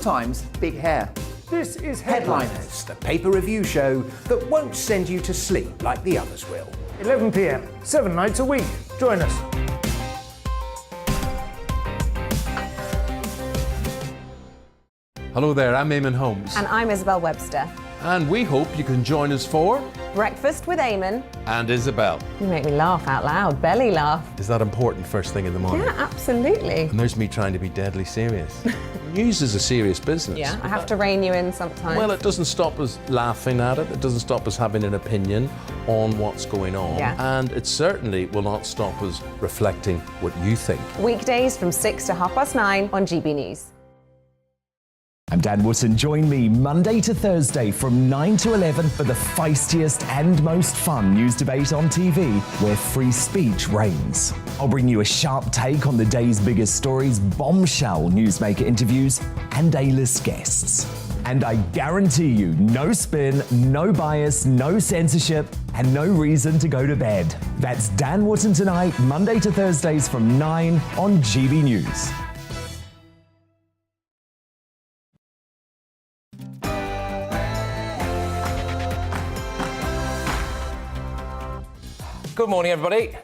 Times big hair. This is Headliners, the paper review show that won't send you to sleep like the others will. 11 p.m, 7 nights a week. Join us. Hello there, I'm Eamon Holmes. And I'm Isabel Webster. And we hope you can join us for Breakfast with Eamon. And Isabel. You make me laugh out loud, belly laugh. Is that important first thing in the morning? Yeah, absolutely. And there's me trying to be deadly serious. News is a serious business. Yeah, I have to rein you in sometimes. Well, it doesn't stop us laughing at it. It doesn't stop us having an opinion on what's going on. Yeah. And it certainly will not stop us reflecting what you think. Weekdays from 6 to 9:30 on GB News. I'm Dan Wootton. Join me Monday to Thursday from 9 to 11 for the feistiest and most fun news debate on TV, where free speech reigns. I'll bring you a sharp take on the day's biggest stories, bombshell newsmaker interviews, and A-list guests. And I guarantee you, no spin, no bias, no censorship, and no reason to go to bed. That's Dan Wootton Tonight, Monday to Thursdays from 9 on GB News. Good morning, everybody.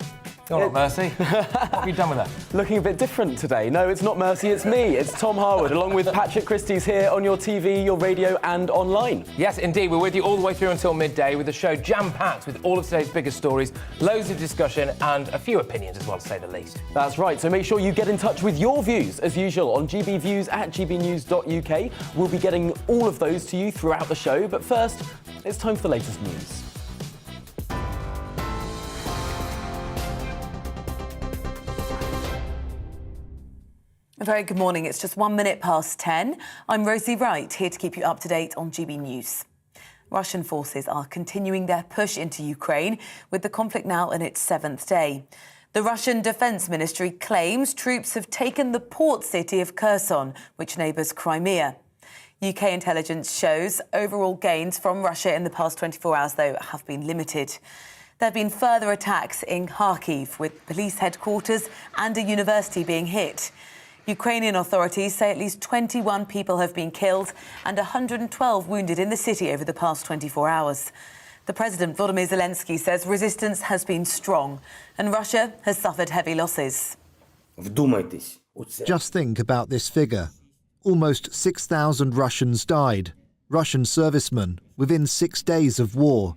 You're not Mercy. What have you done with that? Looking a bit different today. No, it's not Mercy, it's me. It's Tom Harwood, along with Patrick Christys here on your TV, your radio and online. Yes, indeed. We're with you all the way through until midday with the show jam-packed with all of today's biggest stories, loads of discussion and a few opinions as well, to say the least. That's right. So make sure you get in touch with your views, as usual, on gbviews@gbnews.uk. We'll be getting all of those to you throughout the show. But first, it's time for the latest news. A very good morning. It's just 1 minute past 10. I'm Rosie Wright, here to keep you up to date on GB News. Russian forces are continuing their push into Ukraine, with the conflict now in its 7th day. The Russian Defence Ministry claims troops have taken the port city of Kherson, which neighbours Crimea. UK intelligence shows overall gains from Russia in the past 24 hours, though, have been limited. There have been further attacks in Kharkiv, with police headquarters and a university being hit. Ukrainian authorities say at least 21 people have been killed and 112 wounded in the city over the past 24 hours. The President, Volodymyr Zelensky, says resistance has been strong and Russia has suffered heavy losses. Just think about this figure. Almost 6,000 Russians died, Russian servicemen, within 6 days of war.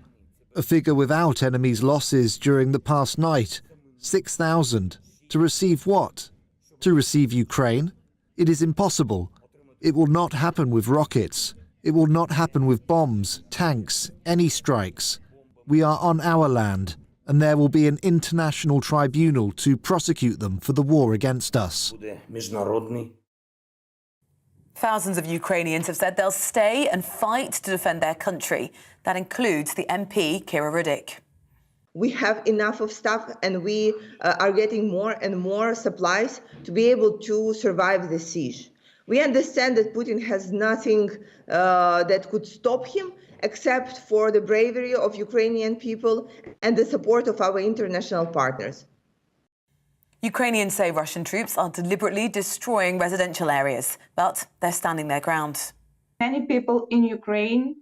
A figure without enemies' losses during the past night. 6,000. To receive what? To receive Ukraine? It is impossible. It will not happen with rockets. It will not happen with bombs, tanks, any strikes. We are on our land, and there will be an international tribunal to prosecute them for the war against us. Thousands of Ukrainians have said they'll stay and fight to defend their country. That includes the MP, Kira Rudik. We have enough of stuff and we are getting more and more supplies to be able to survive the siege. We understand that Putin has nothing that could stop him except for the bravery of Ukrainian people and the support of our international partners. Ukrainians say Russian troops are deliberately destroying residential areas, but they're standing their ground. Many people in Ukraine,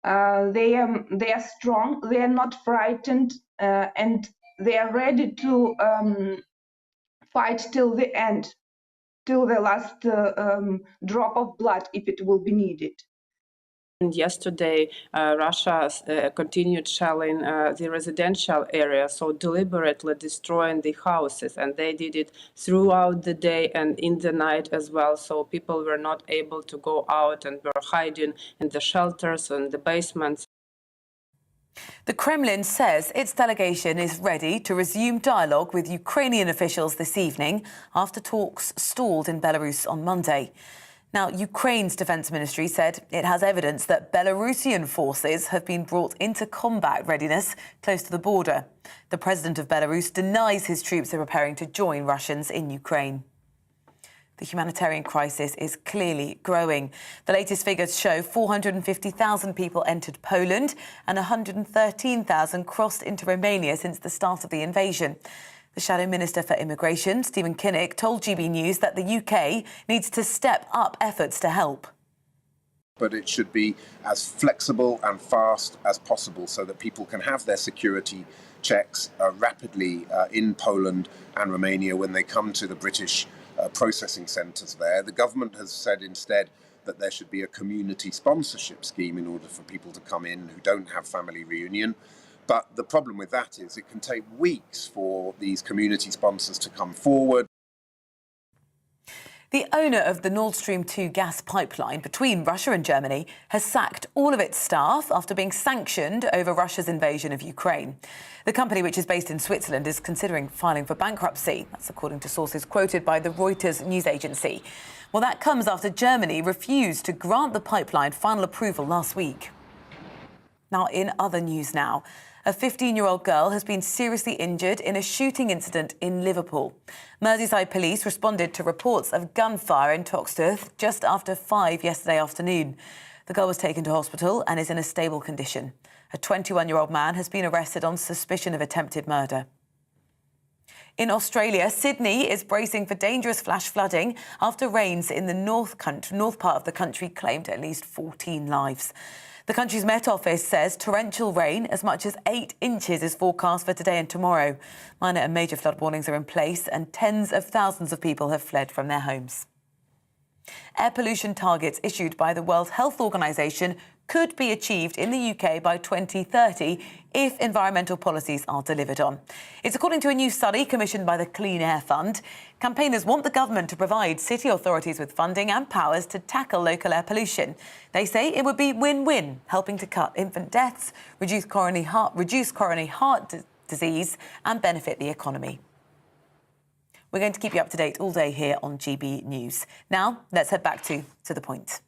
they are strong, they are not frightened, and they are ready to fight till the end, till the last drop of blood, if it will be needed. And yesterday, Russia continued shelling the residential area, so deliberately destroying the houses, and they did it throughout the day and in the night as well. So people were not able to go out and were hiding in the shelters and the basements. The Kremlin says its delegation is ready to resume dialogue with Ukrainian officials this evening after talks stalled in Belarus on Monday. Now, Ukraine's defence ministry said it has evidence that Belarusian forces have been brought into combat readiness close to the border. The president of Belarus denies his troops are preparing to join Russians in Ukraine. The humanitarian crisis is clearly growing. The latest figures show 450,000 people entered Poland and 113,000 crossed into Romania since the start of the invasion. The Shadow Minister for Immigration, Stephen Kinnock, told GB News that the UK needs to step up efforts to help. but it should be as flexible and fast as possible so that people can have their security checks rapidly in Poland and Romania when they come to the British processing centres there. The government has said instead that there should be a community sponsorship scheme in order for people to come in who don't have family reunion. But the problem with that is it can take weeks for these community sponsors to come forward. The owner of the Nord Stream 2 gas pipeline between Russia and Germany has sacked all of its staff after being sanctioned over Russia's invasion of Ukraine. The company, which is based in Switzerland, is considering filing for bankruptcy. That's according to sources quoted by the Reuters news agency. Well, that comes after Germany refused to grant the pipeline final approval last week. Now, in other news now, a 15-year-old girl has been seriously injured in a shooting incident in Liverpool. Merseyside police responded to reports of gunfire in Toxteth just after 5 yesterday afternoon. The girl was taken to hospital and is in a stable condition. A 21-year-old man has been arrested on suspicion of attempted murder. In Australia, Sydney is bracing for dangerous flash flooding after rains in the north part of the country claimed at least 14 lives. The country's Met Office says torrential rain as much as 8 inches is forecast for today and tomorrow. Minor and major flood warnings are in place and tens of thousands of people have fled from their homes. Air pollution targets issued by the World Health Organization could be achieved in the UK by 2030 if environmental policies are delivered on. It's according to a new study commissioned by the Clean Air Fund. Campaigners want the government to provide city authorities with funding and powers to tackle local air pollution. They say it would be win-win, helping to cut infant deaths, reduce coronary heart disease and benefit the economy. We're going to keep you up to date all day here on GB News. Now, let's head back to the point.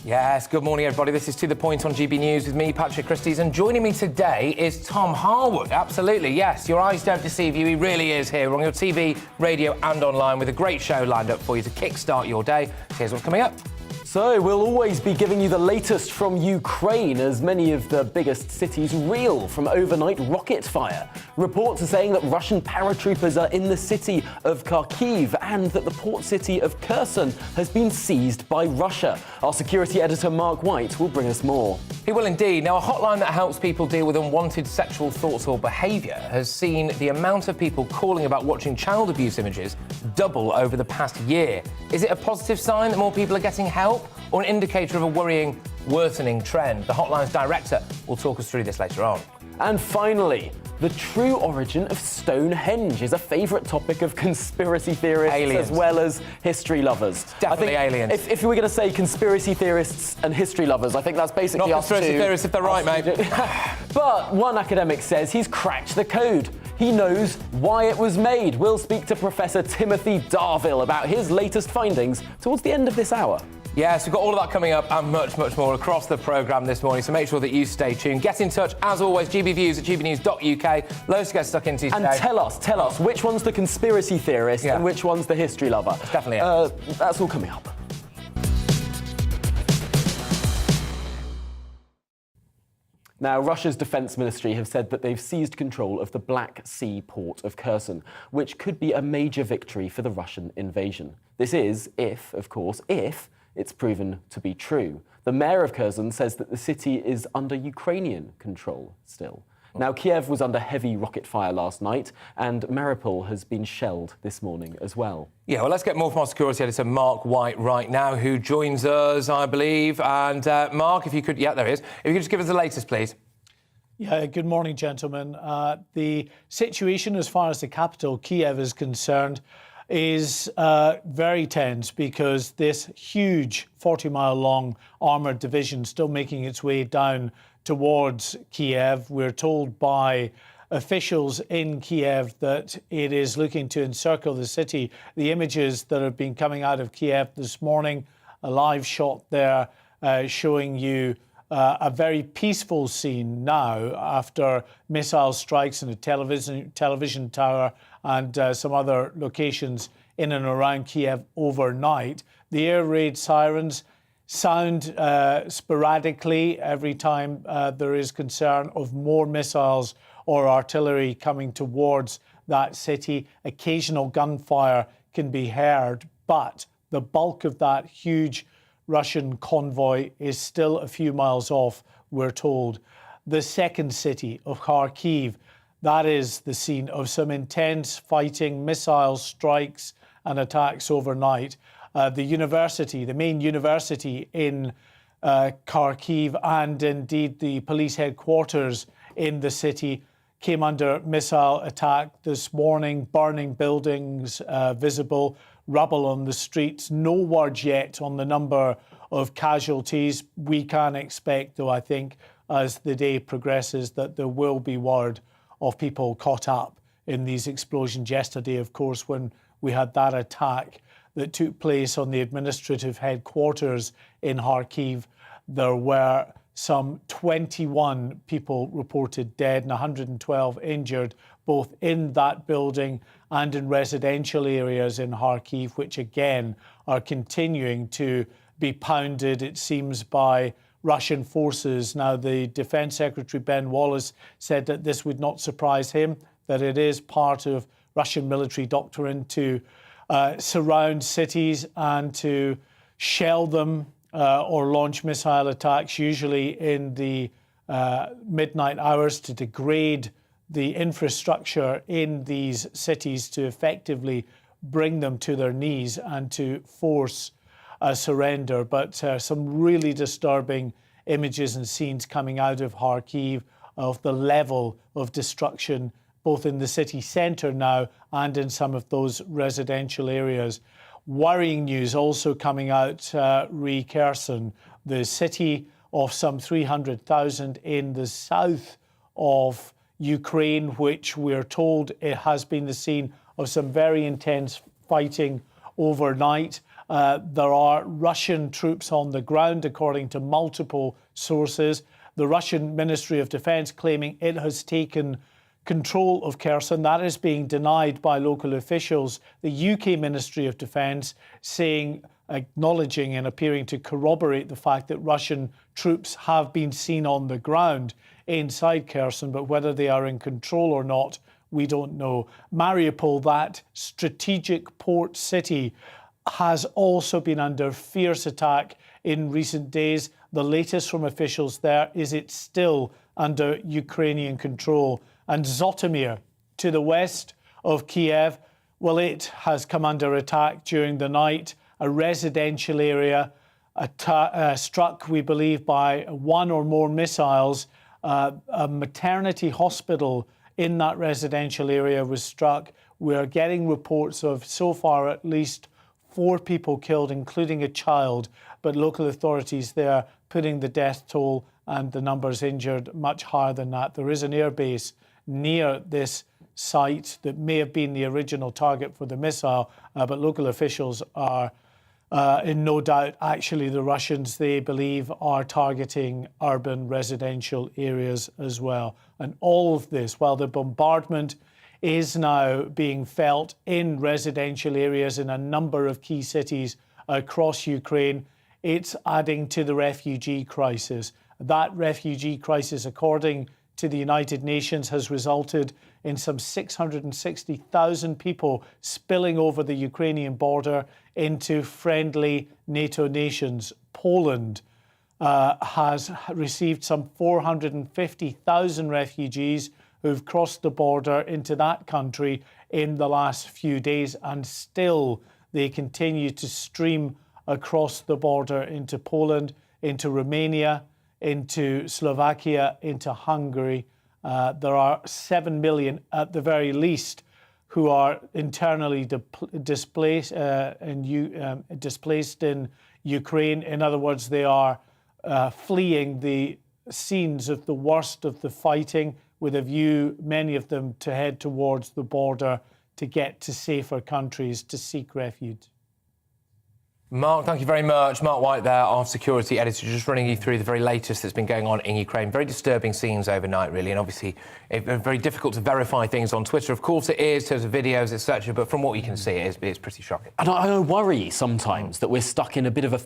Yes, good morning, everybody. This is To The Point on GB News with me, Patrick Christys, and joining me today is Tom Harwood. Absolutely, yes, your eyes don't deceive you. He really is here on your TV, radio and online with a great show lined up for you to kickstart your day. Here's what's coming up. So we'll always be giving you the latest from Ukraine as many of the biggest cities reel from overnight rocket fire. Reports are saying that Russian paratroopers are in the city of Kharkiv and that the port city of Kherson has been seized by Russia. Our security editor Mark White will bring us more. He will indeed. Now, a hotline that helps people deal with unwanted sexual thoughts or behaviour has seen the amount of people calling about watching child abuse images double over the past year. Is it a positive sign that more people are getting help, or an indicator of a worsening trend? The hotline's director will talk us through this later on. And finally, the true origin of Stonehenge is a favourite topic of conspiracy theorists aliens. As well as history lovers. Definitely aliens. If we were going to say conspiracy theorists and history lovers, I think that's basically not us two. Conspiracy theorists if they're right, mate. But one academic says he's cracked the code. He knows why it was made. We'll speak to Professor Timothy Darvill about his latest findings towards the end of this hour. Yes, we've got all of that coming up and much, much more across the programme this morning, so make sure that you stay tuned. Get in touch, as always, gbviews@gbnews.uk. Loads to get stuck into today. And tell us, which one's the conspiracy theorist and which one's the history lover? That's definitely it. That's all coming up. Now, Russia's defence ministry have said that they've seized control of the Black Sea port of Kherson, which could be a major victory for the Russian invasion. This is if it's proven to be true. The mayor of Kherson says that the city is under Ukrainian control still. Now, Kiev was under heavy rocket fire last night, and Mariupol has been shelled this morning as well. Yeah, well, let's get more from our security editor, Mark White, right now, who joins us, I believe. And, Mark, if you could... Yeah, there he is. If you could just give us the latest, please. Yeah, good morning, gentlemen. The situation as far as the capital, Kiev, is concerned is very tense because this huge 40-mile-long armoured division still making its way down towards Kiev. We're told by officials in Kiev that it is looking to encircle the city. The images that have been coming out of Kiev this morning, a live shot there showing you a very peaceful scene now after missile strikes in a television tower and some other locations in and around Kiev overnight. The air raid sirens sound sporadically every time there is concern of more missiles or artillery coming towards that city. Occasional gunfire can be heard, but the bulk of that huge Russian convoy is still a few miles off, we're told. The second city of Kharkiv, that is the scene of some intense fighting, missile strikes and attacks overnight. The main university in Kharkiv, and indeed the police headquarters in the city, came under missile attack this morning, burning buildings visible, rubble on the streets. No word yet on the number of casualties. We can expect, though, I think, as the day progresses, that there will be word of people caught up in these explosions. Yesterday, of course, when we had that attack that took place on the administrative headquarters in Kharkiv, there were some 21 people reported dead and 112 injured, both in that building and in residential areas in Kharkiv, which again are continuing to be pounded, it seems, by Russian forces. Now, the Defence Secretary Ben Wallace said that this would not surprise him, that it is part of Russian military doctrine to surround cities and to shell them or launch missile attacks, usually in the midnight hours, to degrade the infrastructure in these cities, to effectively bring them to their knees and to force a surrender. But some really disturbing images and scenes coming out of Kharkiv of the level of destruction both in the city centre now and in some of those residential areas. Worrying news also coming out, re Kherson, the city of some 300,000 in the south of Ukraine, which we're told it has been the scene of some very intense fighting overnight. There are Russian troops on the ground, according to multiple sources. The Russian Ministry of Defence claiming it has taken control of Kherson. That is being denied by local officials. The UK Ministry of Defence saying, acknowledging and appearing to corroborate the fact that Russian troops have been seen on the ground inside Kherson, but whether they are in control or not, we don't know. Mariupol, that strategic port city, has also been under fierce attack in recent days. The latest from officials there is it's still under Ukrainian control. And Zhytomyr, to the west of Kiev, well, it has come under attack during the night. A residential area struck, we believe, by one or more missiles. A maternity hospital in that residential area was struck. We're getting reports of, so far, at least 4 people killed, including a child, but local authorities there putting the death toll and the numbers injured much higher than that. There is an airbase near this site that may have been the original target for the missile, but local officials are in no doubt. Actually, the Russians, they believe, are targeting urban residential areas as well. And all of this, while the bombardment is now being felt in residential areas in a number of key cities across Ukraine, it's adding to the refugee crisis. That refugee crisis, according to the United Nations, has resulted in some 660,000 people spilling over the Ukrainian border into friendly NATO nations. Poland has received some 450,000 refugees who've crossed the border into that country in the last few days, and still they continue to stream across the border into Poland, into Romania, into Slovakia, into Hungary. There are 7 million at the very least who are internally displaced in Ukraine. In other words, they are fleeing the scenes of the worst of the fighting, with a view, many of them, to head towards the border to get to safer countries to seek refuge. Mark, thank you very much. Mark White there, our security editor, just running you through the very latest that's been going on in Ukraine. Very disturbing scenes overnight, really, and obviously very difficult to verify things on Twitter. Of course it is, in terms of videos, etc., but from what you can see, it's pretty shocking. And I worry sometimes that we're stuck in a bit of a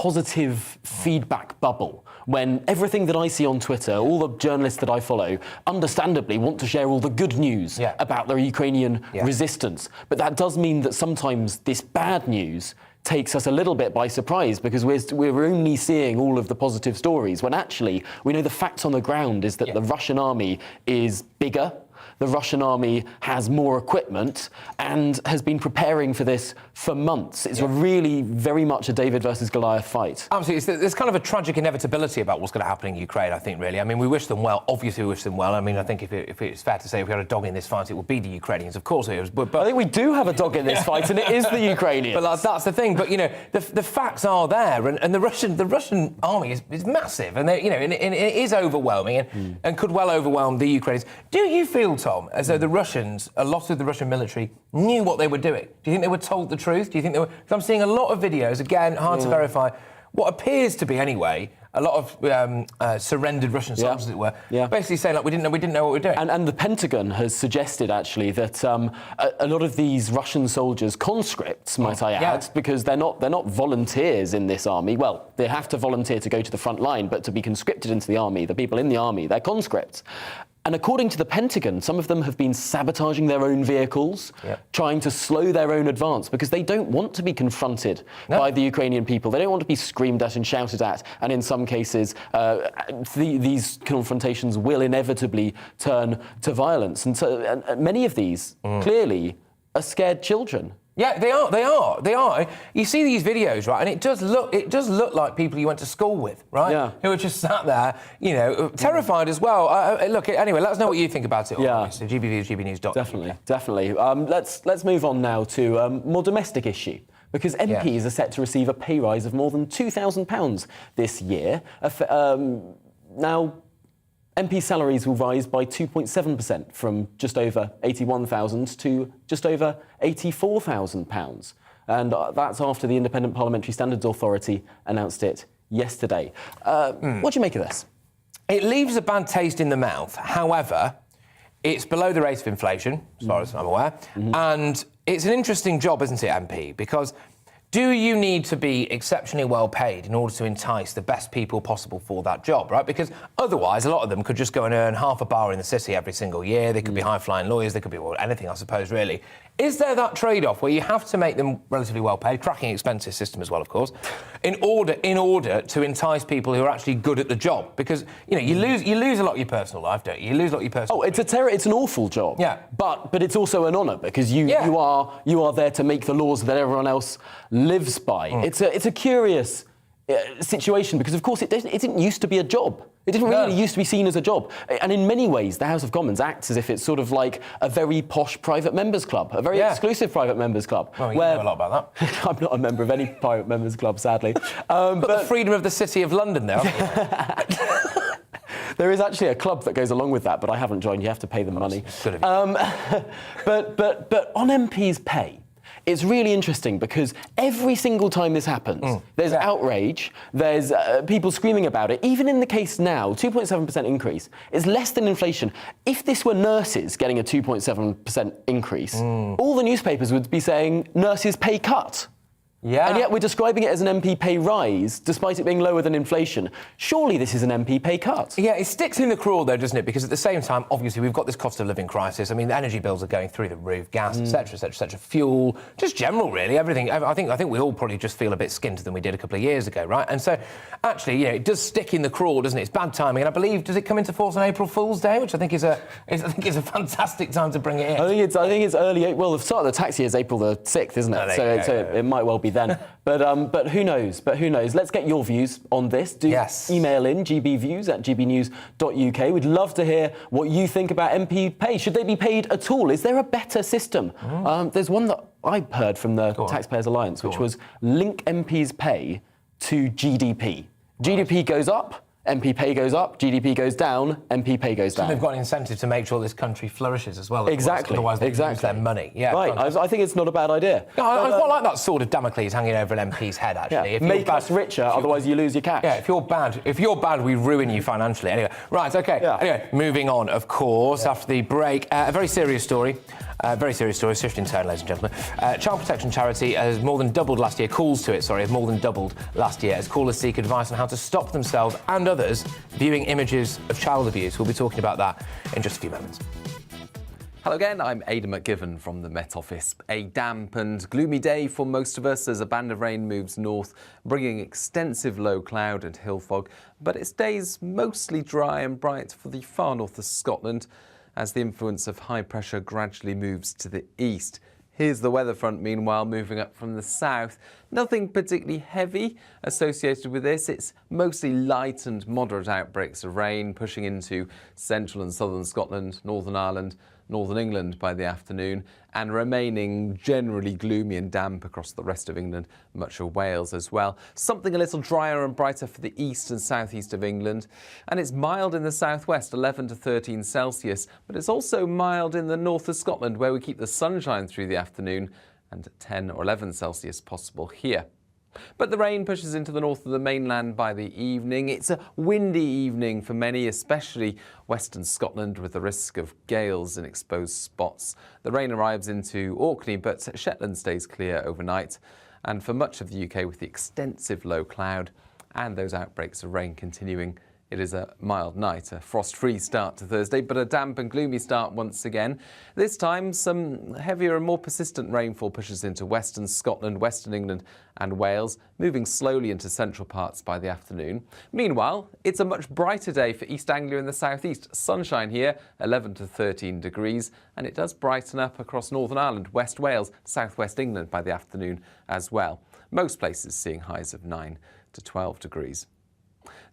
positive feedback bubble when everything that I see on Twitter, all the journalists that I follow, understandably want to share all the good news about the Ukrainian resistance. But that does mean that sometimes this bad news takes us a little bit by surprise because we're only seeing all of the positive stories when actually we know the facts on the ground is that the Russian army is bigger, the Russian army has more equipment and has been preparing for this for months. It's a really very much a David versus Goliath fight. Absolutely. There's kind of a tragic inevitability about what's going to happen in Ukraine, I think, really. I mean, we wish them well. Obviously, we wish them well. I mean, I think if it's fair to say if we had a dog in this fight, it would be the Ukrainians. Of course it is. But I think we do have a dog in this fight, and it is the Ukrainians. But that's the thing. But, you know, the facts are there, and the Russian army is massive, and, and it is overwhelming and could well overwhelm the Ukrainians. Do you feel, Tom, as though the Russians, a lot of the Russian military, knew what they were doing? Do you think they were told the truth? Do you think they were... Because I'm seeing a lot of videos, again, hard to verify, what appears to be, anyway, a lot of surrendered Russian soldiers, as it were, basically saying, like, we didn't know what we were doing. And the Pentagon has suggested, actually, that a lot of these Russian soldiers, conscripts, might I add, because they're not volunteers in this army. Well, they have to volunteer to go to the front line, but to be conscripted into the army, the people in the army, they're conscripts. And according to the Pentagon, some of them have been sabotaging their own vehicles, trying to slow their own advance because they don't want to be confronted by the Ukrainian people. They don't want to be screamed at and shouted at. And in some cases, these confrontations will inevitably turn to violence. And so and many of these, clearly, are scared children. Yeah, they are. You see these videos, right, and it does look like people you went to school with, right? Yeah. Who are just sat there, terrified as well. Look, anyway, let us know what you think about it. Yeah. So GBNews, GBNews.uk. Definitely. Let's move on now to a more domestic issue. Because MPs are set to receive a pay rise of more than £2,000 this year. Now, MP salaries will rise by 2.7% from just over £81,000 to just over £84,000. And that's after the Independent Parliamentary Standards Authority announced it yesterday. What do you make of this? It leaves a bad taste in the mouth. However, it's below the rate of inflation, as far as I'm aware. And it's an interesting job, isn't it, MP? Because do you need to be exceptionally well paid in order to entice the best people possible for that job, right? Because otherwise, a lot of them could just go and earn half a bar in the city every single year. They could be high-flying lawyers. They could be anything, I suppose, really. Is there that trade-off where you have to make them relatively well paid, cracking expensive system as well, of course, in order to entice people who are actually good at the job? Because you lose a lot of your personal life, don't you? You lose a lot of your personal. It's an awful job. Yeah. But it's also an honour because you are there to make the laws that everyone else lives by. It's a curious situation because, of course, it didn't used to be a job. It didn't really used to be seen as a job. And in many ways, the House of Commons acts as if it's sort of like a very posh private members club, a very exclusive private members club. Well, you know a lot about that. I'm not a member of any private members club, sadly. But the freedom of the City of London there, aren't you? There is actually a club that goes along with that, but I haven't joined. You have to pay them money. Good of you. But on MPs' pay, it's really interesting because every single time this happens, there's outrage, there's people screaming about it. Even in the case now, 2.7% increase is less than inflation. If this were nurses getting a 2.7% increase, all the newspapers would be saying nurses' pay cut. Yeah. And yet we're describing it as an MP pay rise, despite it being lower than inflation. Surely this is an MP pay cut. Yeah, it sticks in the craw, though, doesn't it? Because at the same time, obviously, we've got this cost of living crisis. I mean, the energy bills are going through the roof, gas, etc., fuel, just general, really, everything. I think we all probably just feel a bit skint than we did a couple of years ago, right? And so, actually, it does stick in the craw, doesn't it? It's bad timing. And I believe, does it come into force on April Fool's Day, which I think is a fantastic time to bring it in. I think it's early. Well, the start of the tax year is April the 6th, isn't it? So it might well be then. But who knows? Let's get your views on this. Do email in gbviews@gbnews.uk. We'd love to hear what you think about MP pay. Should they be paid at all? Is there a better system? There's one that I heard from the Taxpayers Alliance, which was link MPs' pay to GDP. GDP goes up, MP pay goes up, GDP goes down, MP pay goes down. So they've got an incentive to make sure this country flourishes as well. Exactly. Otherwise they lose their money. Yeah, right. I think it's not a bad idea. No, I quite like that sword of Damocles hanging over an MP's head, actually. Yeah. Make us richer, otherwise you lose your cash. Yeah, if you're bad, we ruin you financially. Anyway, right, OK. Yeah. Anyway, moving on, of course, after the break. A very serious story. Very serious story, shifting tone, ladies and gentlemen. Child protection charity has more than doubled last year. Calls to it, have more than doubled last year as callers seek advice on how to stop themselves and others viewing images of child abuse. We'll be talking about that in just a few moments. Hello again, I'm Aidan McGivern from the Met Office. A damp and gloomy day for most of us as a band of rain moves north, bringing extensive low cloud and hill fog, but it stays mostly dry and bright for the far north of Scotland as the influence of high pressure gradually moves to the east. Here's the weather front, meanwhile, moving up from the south. Nothing particularly heavy associated with this. It's mostly light and moderate outbreaks of rain pushing into central and southern Scotland, Northern Ireland, Northern England by the afternoon, and remaining generally gloomy and damp across the rest of England, much of Wales as well. Something a little drier and brighter for the east and southeast of England, and it's mild in the southwest, 11 to 13 Celsius, but it's also mild in the north of Scotland, where we keep the sunshine through the afternoon, and 10 or 11 Celsius possible here. But the rain pushes into the north of the mainland by the evening. It's a windy evening for many, especially western Scotland, with the risk of gales in exposed spots. The rain arrives into Orkney, but Shetland stays clear overnight. And for much of the UK, with the extensive low cloud and those outbreaks of rain continuing, it is a mild night, a frost-free start to Thursday, but a damp and gloomy start once again. This time, some heavier and more persistent rainfall pushes into western Scotland, western England and Wales, moving slowly into central parts by the afternoon. Meanwhile, it's a much brighter day for East Anglia in the southeast. Sunshine here, 11 to 13 degrees, and it does brighten up across Northern Ireland, West Wales, southwest England by the afternoon as well. Most places seeing highs of 9 to 12 degrees.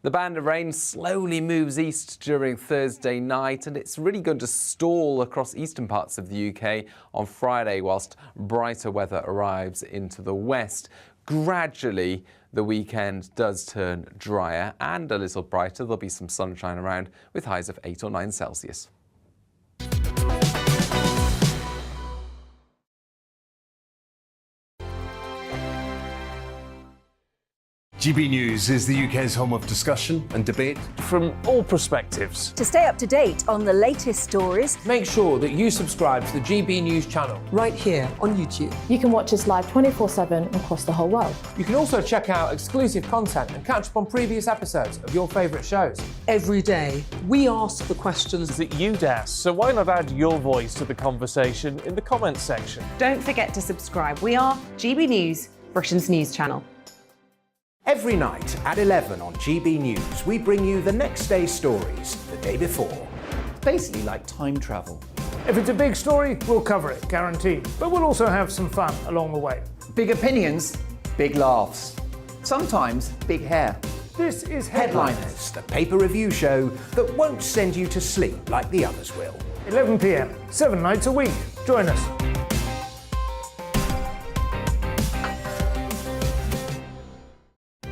The band of rain slowly moves east during Thursday night, and it's really going to stall across eastern parts of the UK on Friday whilst brighter weather arrives into the west. Gradually, the weekend does turn drier and a little brighter. There'll be some sunshine around with highs of 8 or 9 Celsius. GB News is the UK's home of discussion and debate from all perspectives. To stay up to date on the latest stories, make sure that you subscribe to the GB News channel right here on YouTube. You can watch us live 24/7 across the whole world. You can also check out exclusive content and catch up on previous episodes of your favourite shows. Every day, we ask the questions that you'd ask, so why not add your voice to the conversation in the comments section? Don't forget to subscribe. We are GB News, Britain's news channel. Every night at 11 on GB News, we bring you the next day's stories the day before. Basically like time travel. If it's a big story, we'll cover it, guaranteed. But we'll also have some fun along the way. Big opinions, big laughs. Sometimes big hair. This is Headliners, the paper review show that won't send you to sleep like the others will. 11 p.m, 7 nights a week. Join us.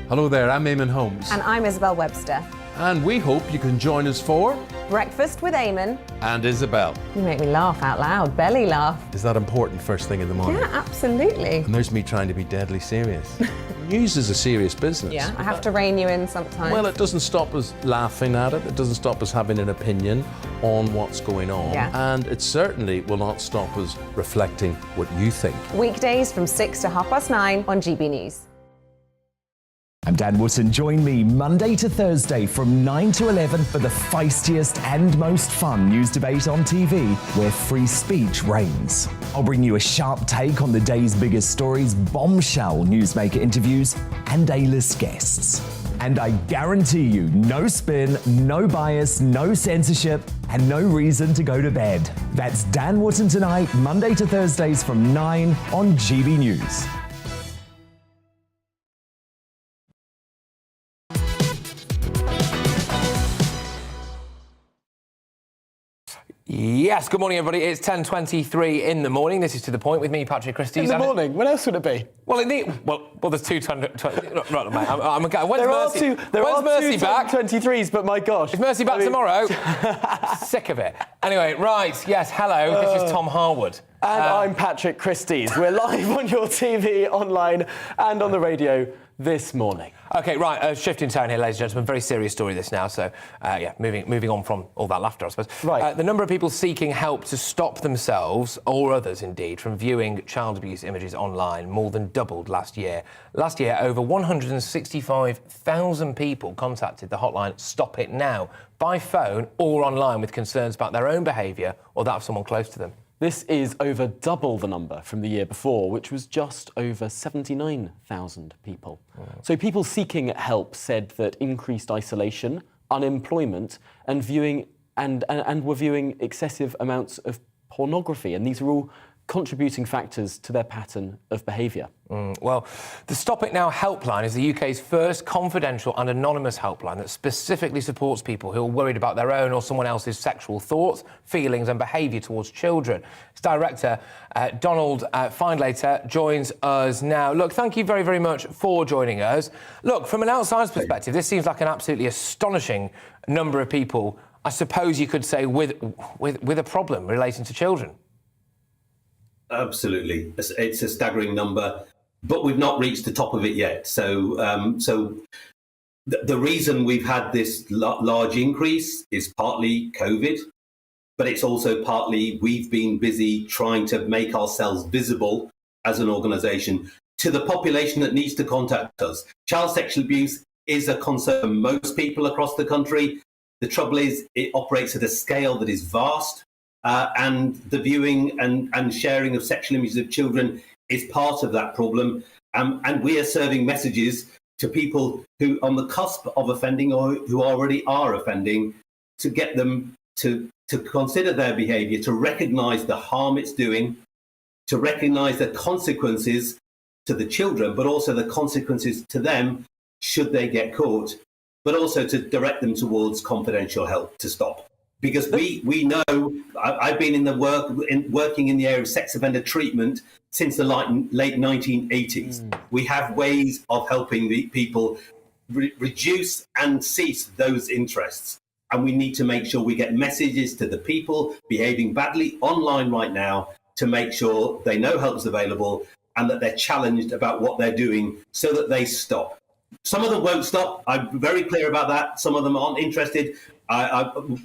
Hello there, I'm Eamon Holmes. And I'm Isabel Webster. And we hope you can join us for Breakfast with Eamon and Isabel. You make me laugh out loud, belly laugh. Is that important first thing in the morning? Yeah, absolutely. And there's me trying to be deadly serious. News is a serious business. Yeah, I have to rein you in sometimes. Well, it doesn't stop us laughing at it. It doesn't stop us having an opinion on what's going on. Yeah. And it certainly will not stop us reflecting what you think. Weekdays from 6 to 9:30 on GB News. I'm Dan Wootton. Join me Monday to Thursday from 9 to 11 for the feistiest and most fun news debate on TV, where free speech reigns. I'll bring you a sharp take on the day's biggest stories, bombshell newsmaker interviews, and A-list guests. And I guarantee you, no spin, no bias, no censorship, and no reason to go to bed. That's Dan Wootton tonight, Monday to Thursdays from 9 on GB News. Yes, good morning, everybody. It's 10:23 in the morning. This is To The Point with me, Patrick Christys. In the morning? When else would it be? Well, there's two... Right, mate, when's Mercy? There when's are Mercy two back? 23s, but my gosh. Is Mercy back tomorrow? Sick of it. Anyway, right, yes, hello, this is Tom Harwood. And I'm Patrick Christys. We're live on your TV, online, and on the radio this morning. OK, right, shifting tone here, ladies and gentlemen. Very serious story, this now. So, yeah, moving on from all that laughter, I suppose. Right. The number of people seeking help to stop themselves, or others indeed, from viewing child abuse images online more than doubled last year. Last year, over 165,000 people contacted the hotline Stop It Now by phone or online with concerns about their own behaviour or that of someone close to them. This is over double the number from the year before, which was just over 79,000 people. So people seeking help said that increased isolation, unemployment, and were viewing excessive amounts of pornography, and these are all contributing factors to their pattern of behaviour. Well, the Stop It Now helpline is the UK's first confidential and anonymous helpline that specifically supports people who are worried about their own or someone else's sexual thoughts, feelings and behaviour towards children. Its director, Donald Findlater, joins us now. Look, thank you very, very much for joining us. Look, from an outsider's perspective, this seems like an absolutely astonishing number of people, I suppose you could say, with a problem relating to children. Absolutely. It's a staggering number, but we've not reached the top of it yet. So the reason we've had this large increase is partly COVID, but it's also partly we've been busy trying to make ourselves visible as an organisation to the population that needs to contact us. Child sexual abuse is a concern for most people across the country. The trouble is it operates at a scale that is vast. And the viewing and sharing of sexual images of children is part of that problem. And we are serving messages to people who are on the cusp of offending or who already are offending to get them to consider their behaviour, to recognise the harm it's doing, to recognise the consequences to the children, but also the consequences to them should they get caught, but also to direct them towards confidential help to stop. Because we know, I've been working in the area of sex offender treatment since the late 1980s. We have ways of helping the people reduce and cease those interests. And we need to make sure we get messages to the people behaving badly online right now to make sure they know help is available and that they're challenged about what they're doing so that they stop. Some of them won't stop. I'm very clear about that. Some of them aren't interested.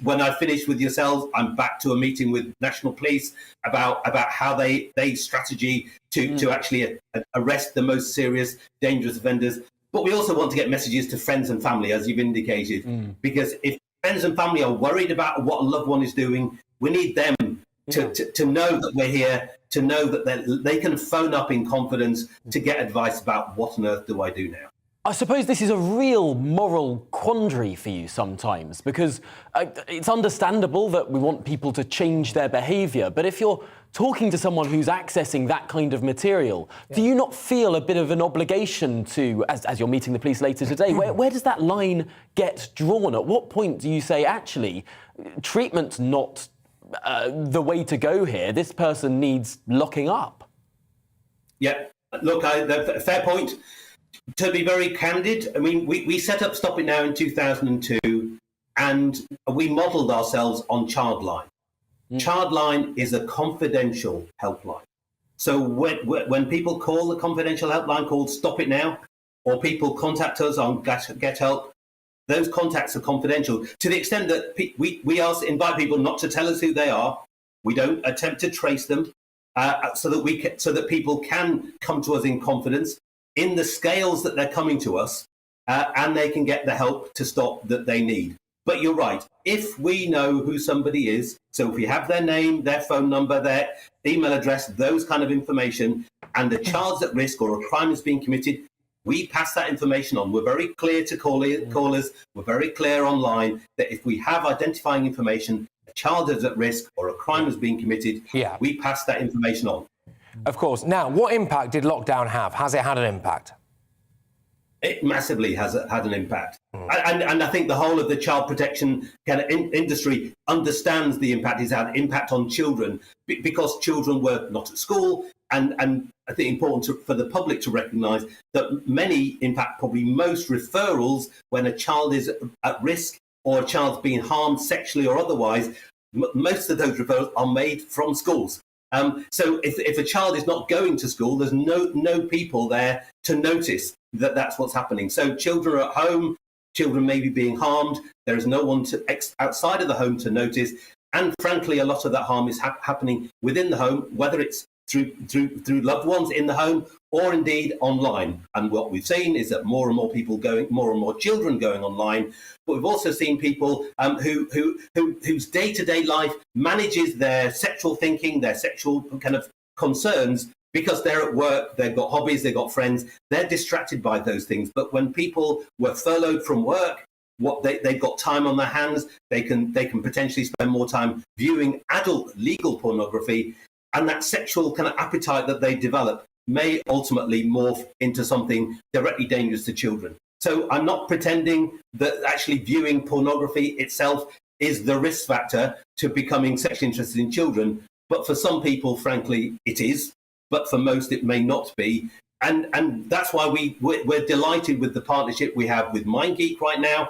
When I finish with yourselves, I'm back to a meeting with National Police about how they strategy to actually arrest the most serious, dangerous offenders. But we also want to get messages to friends and family, as you've indicated, because if friends and family are worried about what a loved one is doing, we need them to know that we're here, to know that they can phone up in confidence to get advice about what on earth do I do now. I suppose this is a real moral quandary for you sometimes, because it's understandable that we want people to change their behaviour, but if you're talking to someone who's accessing that kind of material, do you not feel a bit of an obligation to, as you're meeting the police later today, where does that line get drawn? At what point do you say, actually, treatment's not the way to go here, this person needs locking up? Yeah, look, fair point. To be very candid, I mean, we set up Stop It Now in 2002 and we modelled ourselves on Childline. Childline is a confidential helpline. So when people call the confidential helpline called Stop It Now, or people contact us on Get Help, those contacts are confidential to the extent that we invite people not to tell us who they are. We don't attempt to trace them so that people can come to us in confidence in the scales that they're coming to us, and they can get the help to stop that they need. But you're right, if we know who somebody is, so if we have their name, their phone number, their email address, those kind of information, and the child's at risk or a crime is being committed, we pass that information on. We're very clear to callers, we're very clear online that if we have identifying information, a child is at risk or a crime is being committed, we pass that information on. Of course. Now, what impact did lockdown have? Has it had an impact? It massively has had an impact. And I think the whole of the child protection kind of industry understands the impact it's had, impact on children, because children were not at school. And I think important for the public to recognise that many, in fact, probably most referrals when a child is at risk or a child's being harmed sexually or otherwise, most of those referrals are made from schools. So if a child is not going to school, there's no people there to notice that that's what's happening. So children are at home, children may be being harmed. There is no one outside of the home to notice. And frankly, a lot of that harm is happening within the home, whether it's through loved ones in the home or indeed online. And what we've seen is that more and more children going online. But we've also seen people whose day-to-day life manages their sexual thinking, their sexual kind of concerns, because they're at work, they've got hobbies, they've got friends, they're distracted by those things. But when people were furloughed from work, they've got time on their hands, they can potentially spend more time viewing adult legal pornography, and that sexual kind of appetite that they develop may ultimately morph into something directly dangerous to children. So I'm not pretending that actually viewing pornography itself is the risk factor to becoming sexually interested in children. But for some people, frankly, it is. But for most, it may not be. And that's why we're delighted with the partnership we have with MindGeek right now.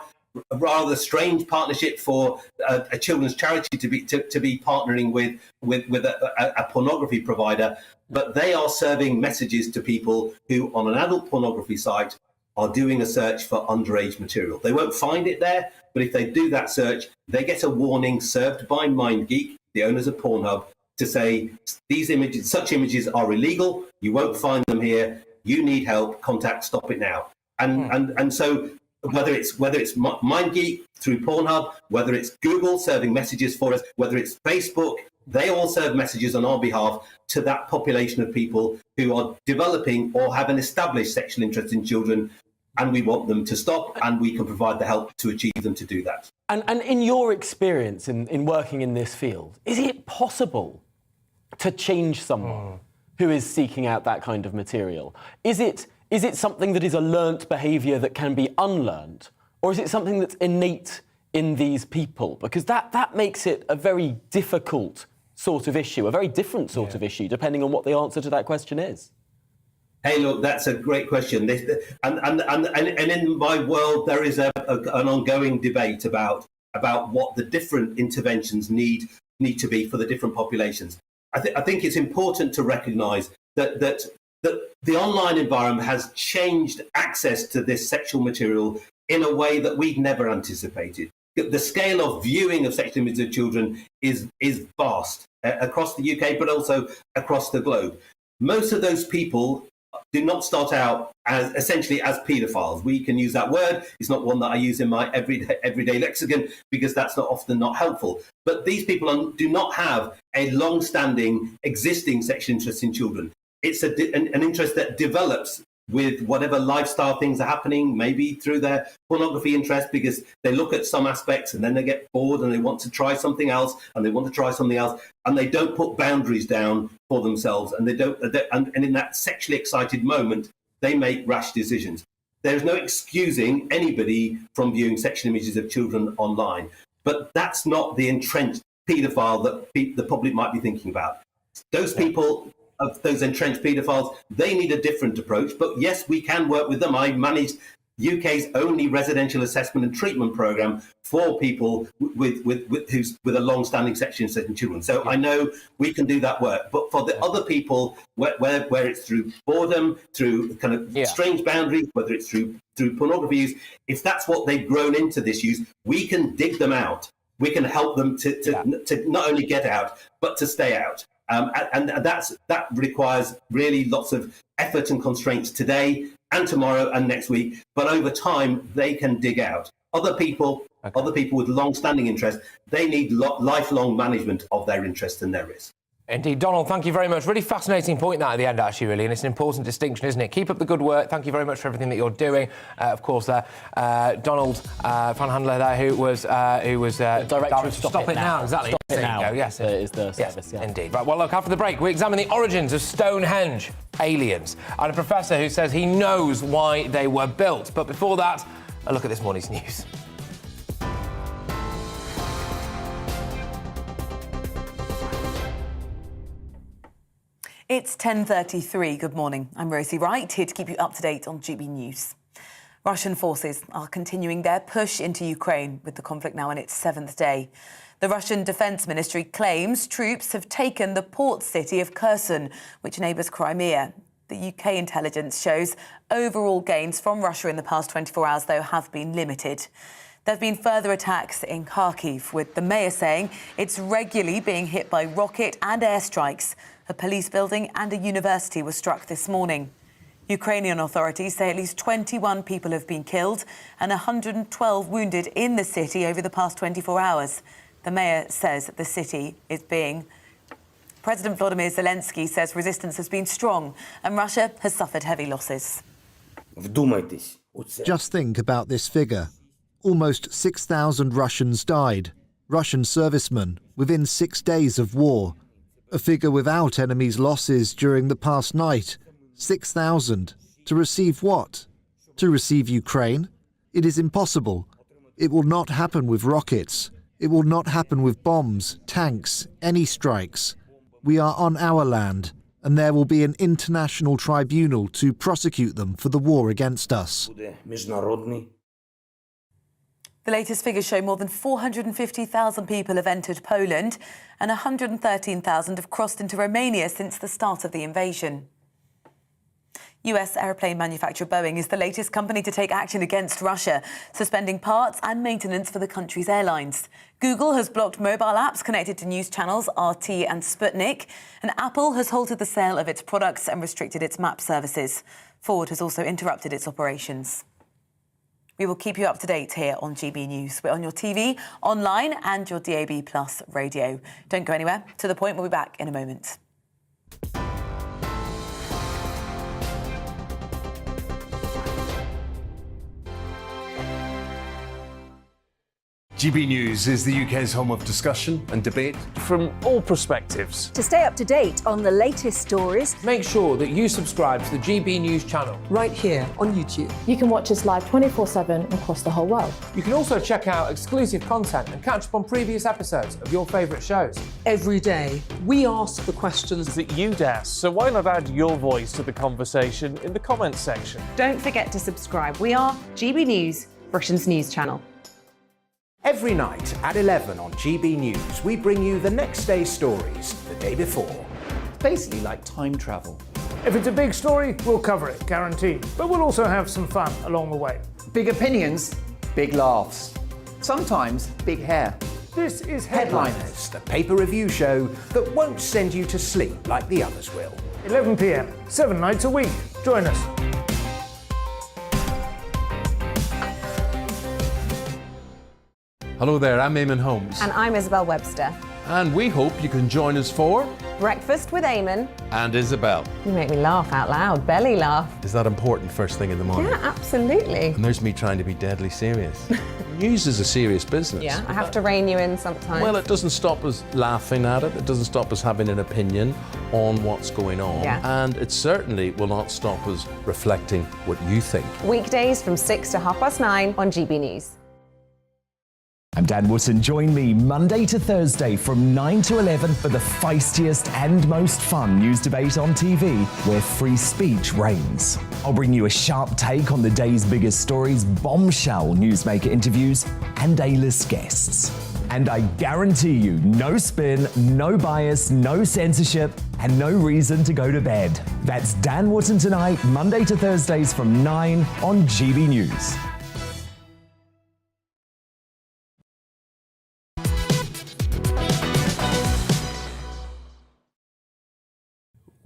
A rather strange partnership for a children's charity to be partnering with a pornography provider. But they are serving messages to people who, on an adult pornography site, are doing a search for underage material. They won't find it there, but if they do that search, they get a warning served by MindGeek, the owners of Pornhub, to say such images are illegal. You won't find them here. You need help. Contact Stop It Now. And so whether it's MindGeek through Pornhub, whether it's Google serving messages for us, whether it's Facebook, they all serve messages on our behalf to that population of people who are developing or have an established sexual interest in children. And we want them to stop, and we can provide the help to achieve them to do that. And in your experience in working in this field, is it possible to change someone who is seeking out that kind of material? Is it something that is a learnt behaviour that can be unlearned? Or is it something that's innate in these people? Because that makes it a very difficult sort of issue, a very different sort of issue, depending on what the answer to that question is. Hey, look, that's a great question. And in my world, there is an ongoing debate about what the different interventions need to be for the different populations. I think it's important to recognise that the online environment has changed access to this sexual material in a way that we'd never anticipated. The scale of viewing of sexual images of children is vast across the UK, but also across the globe. Most of those people do not start out essentially as paedophiles. We can use that word. It's not one that I use in my everyday lexicon because that's often not helpful. But these people do not have a long-standing existing sexual interest in children. It's an interest that develops with whatever lifestyle things are happening, maybe through their pornography interest, because they look at some aspects and then they get bored and they want to try something else and they want to try something else, and they don't put boundaries down for themselves, and and in that sexually excited moment, they make rash decisions. There's no excusing anybody from viewing sexual images of children online, but that's not the entrenched paedophile that the public might be thinking about. Those people, of those entrenched paedophiles, they need a different approach. But yes, we can work with them. I managed UK's only residential assessment and treatment programme for people with a long-standing sexual interest in children. So I know we can do that work. But for the other people, where it's through boredom, through kind of strange boundaries, whether it's through pornography use, if that's what they've grown into this use, we can dig them out. We can help them to not only get out, but to stay out. And that requires really lots of effort and constraints today and tomorrow and next week. But over time, they can dig out. Other people with long-standing interest, they need lifelong management of their interest and their risk. Indeed. Donald, thank you very much. Really fascinating point that at the end, actually, really, and it's an important distinction, isn't it? Keep up the good work. Thank you very much for everything that you're doing. Of course, Donald Van Handler there, who was Director of Stop It Now. Exactly. Stop It Now. Yes, is the service. Yes, indeed. Right, well, look, after the break, we examine the origins of Stonehenge aliens and a professor who says he knows why they were built. But before that, a look at this morning's news. It's 10:33. Good morning. I'm Rosie Wright, here to keep you up to date on GB News. Russian forces are continuing their push into Ukraine, with the conflict now in its 7th day. The Russian Defence Ministry claims troops have taken the port city of Kherson, which neighbours Crimea. The UK intelligence shows overall gains from Russia in the past 24 hours, though, have been limited. There have been further attacks in Kharkiv, with the mayor saying it's regularly being hit by rocket and airstrikes. A police building and a university were struck this morning. Ukrainian authorities say at least 21 people have been killed and 112 wounded in the city over the past 24 hours. The mayor says the city is being... President Volodymyr Zelensky says resistance has been strong and Russia has suffered heavy losses. Just think about this figure. Almost 6,000 Russians died, Russian servicemen, within 6 days of war. A figure without enemies' losses during the past night. 6,000. To receive what? To receive Ukraine? It is impossible. It will not happen with rockets. It will not happen with bombs, tanks, any strikes. We are on our land, and there will be an international tribunal to prosecute them for the war against us. The latest figures show more than 450,000 people have entered Poland and 113,000 have crossed into Romania since the start of the invasion. US aeroplane manufacturer Boeing is the latest company to take action against Russia, suspending parts and maintenance for the country's airlines. Google has blocked mobile apps connected to news channels RT and Sputnik, and Apple has halted the sale of its products and restricted its map services. Ford has also interrupted its operations. We will keep you up to date here on GB News. We're on your TV, online and your DAB+ radio. Don't go anywhere. To the point, we'll be back in a moment. GB News is the UK's home of discussion and debate from all perspectives. To stay up to date on the latest stories, make sure that you subscribe to the GB News channel right here on YouTube. You can watch us live 24/7 across the whole world. You can also check out exclusive content and catch up on previous episodes of your favourite shows. Every day, we ask the questions that you'd ask, so why not add your voice to the conversation in the comments section? Don't forget to subscribe. We are GB News, Britain's news channel. Every night at 11 on GB News, we bring you the next day's stories the day before. Basically like time travel. If it's a big story, we'll cover it, guaranteed. But we'll also have some fun along the way. Big opinions, big laughs. Sometimes big hair. This is Headliners, the paper review show that won't send you to sleep like the others will. 11 p.m, 7 nights a week. Join us. Hello there, I'm Eamon Holmes. And I'm Isabel Webster. And we hope you can join us for Breakfast with Eamon and Isabel. You make me laugh out loud, belly laugh. Is that important first thing in the morning? Yeah, absolutely. And there's me trying to be deadly serious. News is a serious business. Yeah, I have to rein you in sometimes. Well, it doesn't stop us laughing at it. It doesn't stop us having an opinion on what's going on. Yeah. And it certainly will not stop us reflecting what you think. Weekdays from 6 to 9:30 on GB News. I'm Dan Wootton. Join me Monday to Thursday from 9 to 11 for the feistiest and most fun news debate on TV, where free speech reigns. I'll bring you a sharp take on the day's biggest stories, bombshell newsmaker interviews, and A-list guests. And I guarantee you, no spin, no bias, no censorship, and no reason to go to bed. That's Dan Wootton tonight, Monday to Thursdays from 9 on GB News.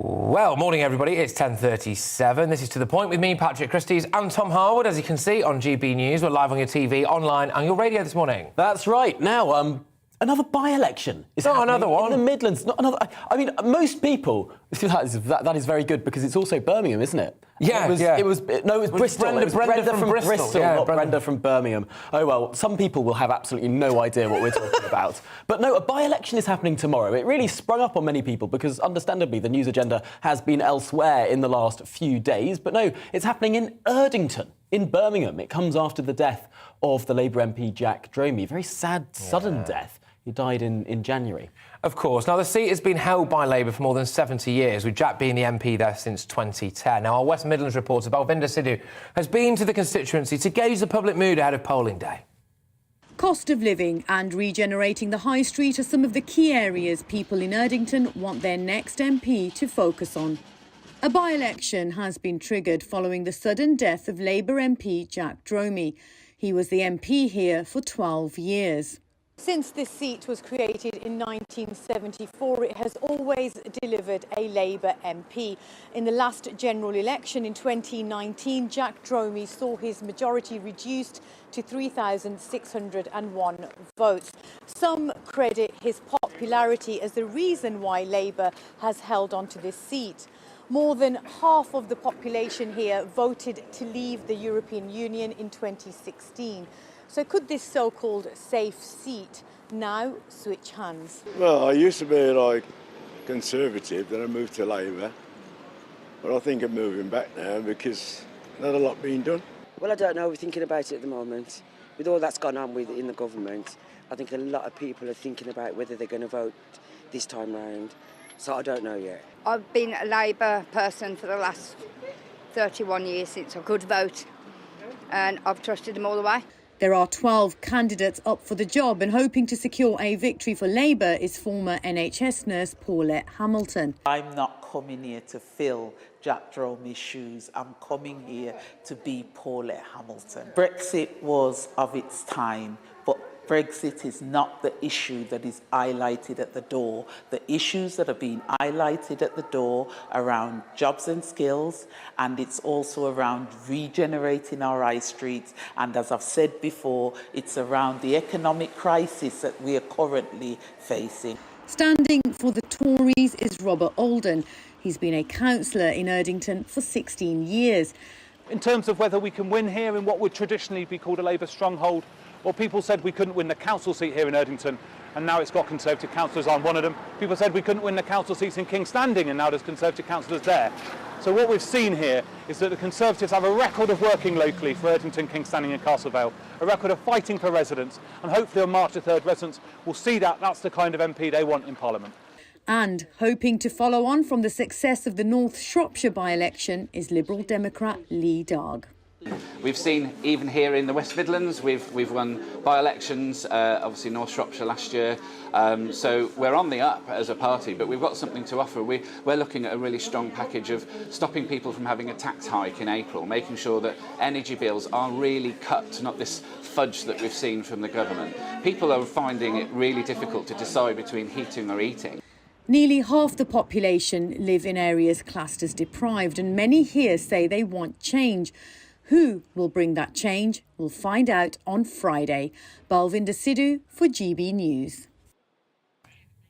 Well, morning everybody, it's 10:37. This is To The Point with me, Patrick Christys and Tom Harwood, as you can see on GB News. We're live on your TV, online and your radio this morning. That's right. Now, another by-election is happening another one. in the Midlands. Not another. I mean, most people. That is very good because it's also Birmingham, isn't it? Yeah, it was Bristol. Brenda, It was Brenda from Bristol, not Brenda from Birmingham. Oh well, some people will have absolutely no idea what we're talking about. But no, a by-election is happening tomorrow. It really sprung up on many people because, understandably, the news agenda has been elsewhere in the last few days. But no, it's happening in Erdington, in Birmingham. It comes after the death of the Labour MP Jack Dromey. Very sad, sudden death. He died in January. Of course. Now, the seat has been held by Labour for more than 70 years, with Jack being the MP there since 2010. Now, our West Midlands reporter, Balvinder Sidhu, has been to the constituency to gauge the public mood ahead of polling day. Cost of living and regenerating the high street are some of the key areas people in Erdington want their next MP to focus on. A by-election has been triggered following the sudden death of Labour MP Jack Dromey. He was the MP here for 12 years. Since this seat was created in 1974, it has always delivered a Labour MP. In the last general election in 2019, Jack Dromey saw his majority reduced to 3,601 votes. Some credit his popularity as the reason why Labour has held on to this seat. More than half of the population here voted to leave the European Union in 2016. So could this so-called safe seat now switch hands? Well, I used to be Conservative, then I moved to Labour. But I think I'm moving back now because not a lot being done. Well, I don't know. We're thinking about it at the moment. With all that's gone on in the government, I think a lot of people are thinking about whether they're going to vote this time round. So I don't know yet. I've been a Labour person for the last 31 years since I could vote, and I've trusted them all the way. There are 12 candidates up for the job, and hoping to secure a victory for Labour is former NHS nurse Paulette Hamilton. I'm not coming here to fill Jack Dromey's shoes. I'm coming here to be Paulette Hamilton. Brexit was of its time, but Brexit is not the issue that is highlighted at the door. The issues that are being highlighted at the door around jobs and skills, and it's also around regenerating our high streets. And as I've said before, it's around the economic crisis that we are currently facing. Standing for the Tories is Robert Alden. He's been a councillor in Erdington for 16 years. In terms of whether we can win here in what would traditionally be called a Labour stronghold, well, people said we couldn't win the council seat here in Erdington, and now it's got Conservative councillors on one of them. People said we couldn't win the council seats in King's Standing, and now there's Conservative councillors there. So what we've seen here is that the Conservatives have a record of working locally for Erdington, King's Standing and Castlevale, a record of fighting for residents, and hopefully on March the 3rd, residents will see that that's the kind of MP they want in Parliament. And hoping to follow on from the success of the North Shropshire by-election is Liberal Democrat Lee Darg. We've seen, even here in the West Midlands, we've won by-elections, obviously North Shropshire last year, so we're on the up as a party, but we've got something to offer. We're looking at a really strong package of stopping people from having a tax hike in April, making sure that energy bills are really cut, not this fudge that we've seen from the government. People are finding it really difficult to decide between heating or eating. Nearly half the population live in areas classed as deprived, and many here say they want change. Who will bring that change? We'll find out on Friday. Balvinder Sidhu for GB News.